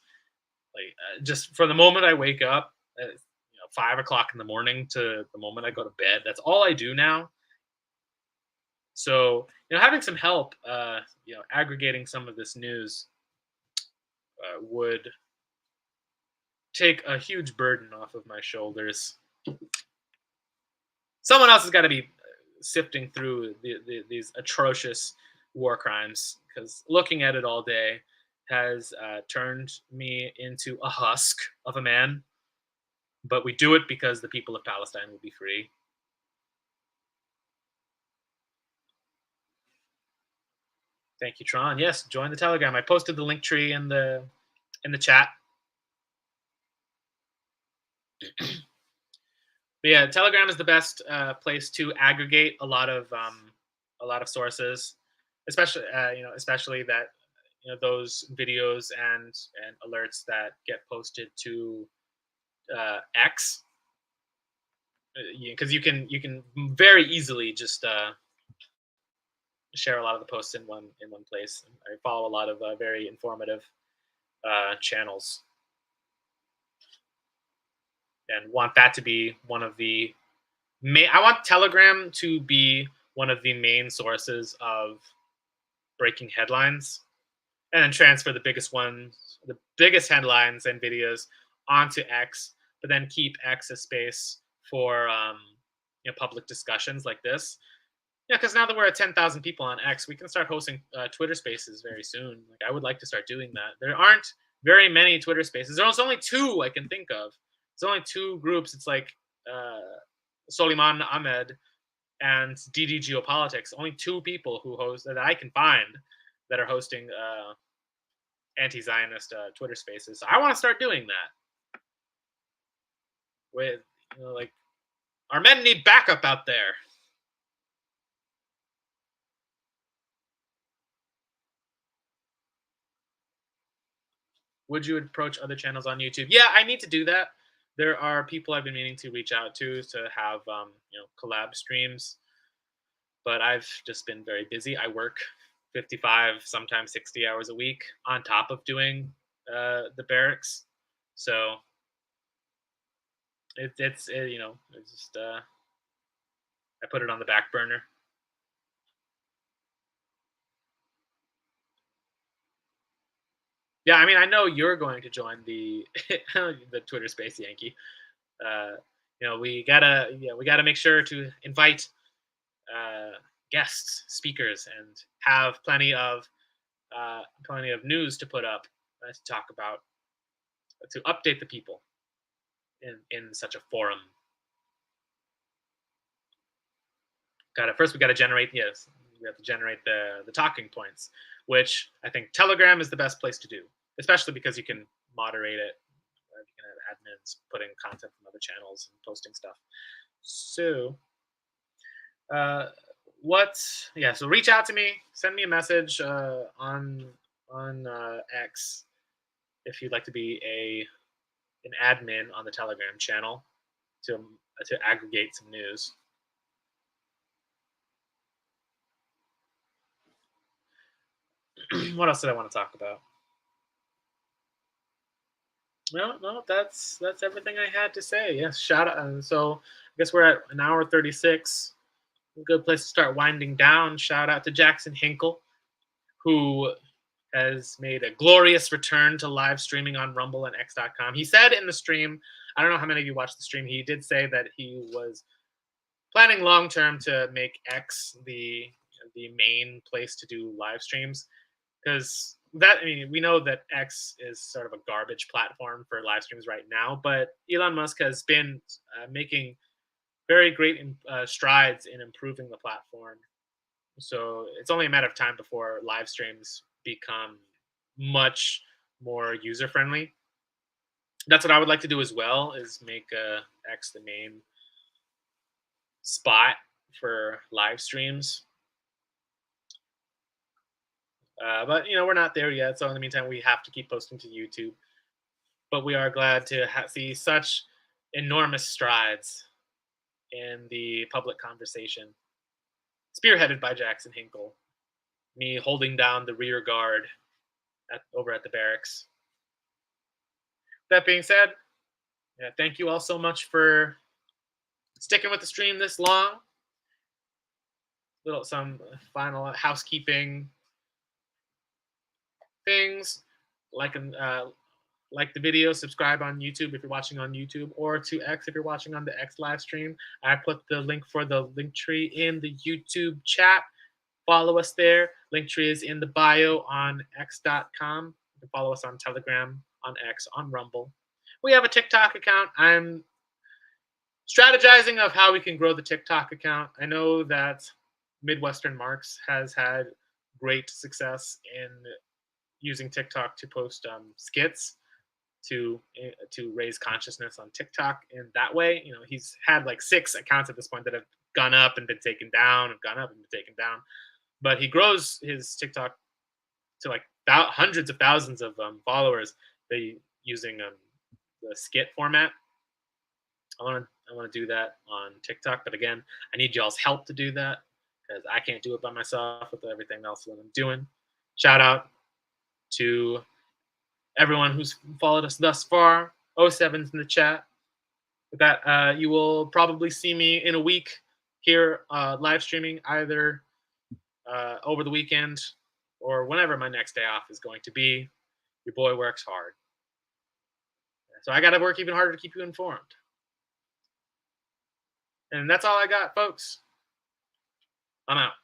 Just from the moment I wake up at 5 o'clock in the morning to the moment I go to bed, that's all I do now. So having some help, aggregating some of this news would take a huge burden off of my shoulders. Someone else has got to be sifting through these atrocious war crimes, because looking at it all day has turned me into a husk of a man, but we do it because the people of Palestine will be free. Thank you, Tron. Yes, join the Telegram. I posted the link tree in the chat. But yeah, Telegram is the best place to aggregate a lot of sources, especially especially that those videos and alerts that get posted to X, because you can very easily just share a lot of the posts in one place. I follow a lot of very informative channels, and want that to be one of the main. I want Telegram to be one of the main sources of breaking headlines, and then transfer the biggest headlines and videos onto X, but then keep X a space for public discussions like this. Yeah, because now that we're at 10,000 people on X, we can start hosting Twitter Spaces very soon. Like, I would like to start doing that. There aren't very many Twitter Spaces. There's only two I can think of. There's only two groups. It's like Soliman Ahmed and DD Geopolitics. Only two people who host that I can find that are hosting anti-Zionist Twitter Spaces. So I want to start doing that. With like, our men need backup out there. Would you approach other channels on YouTube? Yeah, I need to do that. There are people I've been meaning to reach out to have collab streams, but I've just been very busy. I work 55, sometimes 60 hours a week on top of doing the Barracks, so it's just I put it on the back burner. Yeah, I mean, I know you're going to join the the Twitter Space, Yankee. We gotta make sure to invite guests, speakers, and have plenty of news to put up to talk about, to update the people in such a forum. We got to generate we have to generate the talking points, which I think Telegram is the best place to do, especially because you can moderate it. You can have admins putting content from other channels and posting stuff. So, so reach out to me, send me a message on X if you'd like to be an admin on the Telegram channel to aggregate some news. What else did I want to talk about? No, that's everything I had to say. Yes, shout out. So I guess we're at an hour 36. A good place to start winding down. Shout out to Jackson Hinkle, who has made a glorious return to live streaming on Rumble and X.com. He said in the stream, I don't know how many of you watched the stream, he did say that he was planning long term to make X the main place to do live streams, because we know that X is sort of a garbage platform for live streams right now, but Elon Musk has been making very great strides in improving the platform. So it's only a matter of time before live streams become much more user friendly. That's what I would like to do as well, is make X the main spot for live streams. But we're not there yet, so in the meantime we have to keep posting to YouTube. But we are glad to see such enormous strides in the public conversation, spearheaded by Jackson Hinkle, me holding down the rear guard over at the Barracks. That being said, thank you all so much for sticking with the stream this long. Some final housekeeping things, like the video, subscribe on YouTube if you're watching on YouTube, or to X if you're watching on the X live stream. I put the link for the link tree in the YouTube chat. Follow us there. Link tree is in the bio on X.com. You can follow us on Telegram, on X, on Rumble. We have a TikTok account. I'm strategizing of how we can grow the TikTok account. I know that Midwestern Marks has had great success in using TikTok to post skits to raise consciousness on TikTok in that way. You know, he's had like 6 accounts at this point that have gone up and been taken down, and gone up and been taken down. But he grows his TikTok to like hundreds of thousands of followers. They using the skit format. I want to do that on TikTok, but again, I need y'all's help to do that because I can't do it by myself with everything else that I'm doing. Shout out to everyone who's followed us thus far. 07's in the chat. With that, you will probably see me in a week here live streaming either over the weekend or whenever my next day off is going to be. Your boy works hard. So I got to work even harder to keep you informed. And that's all I got, folks. I'm out.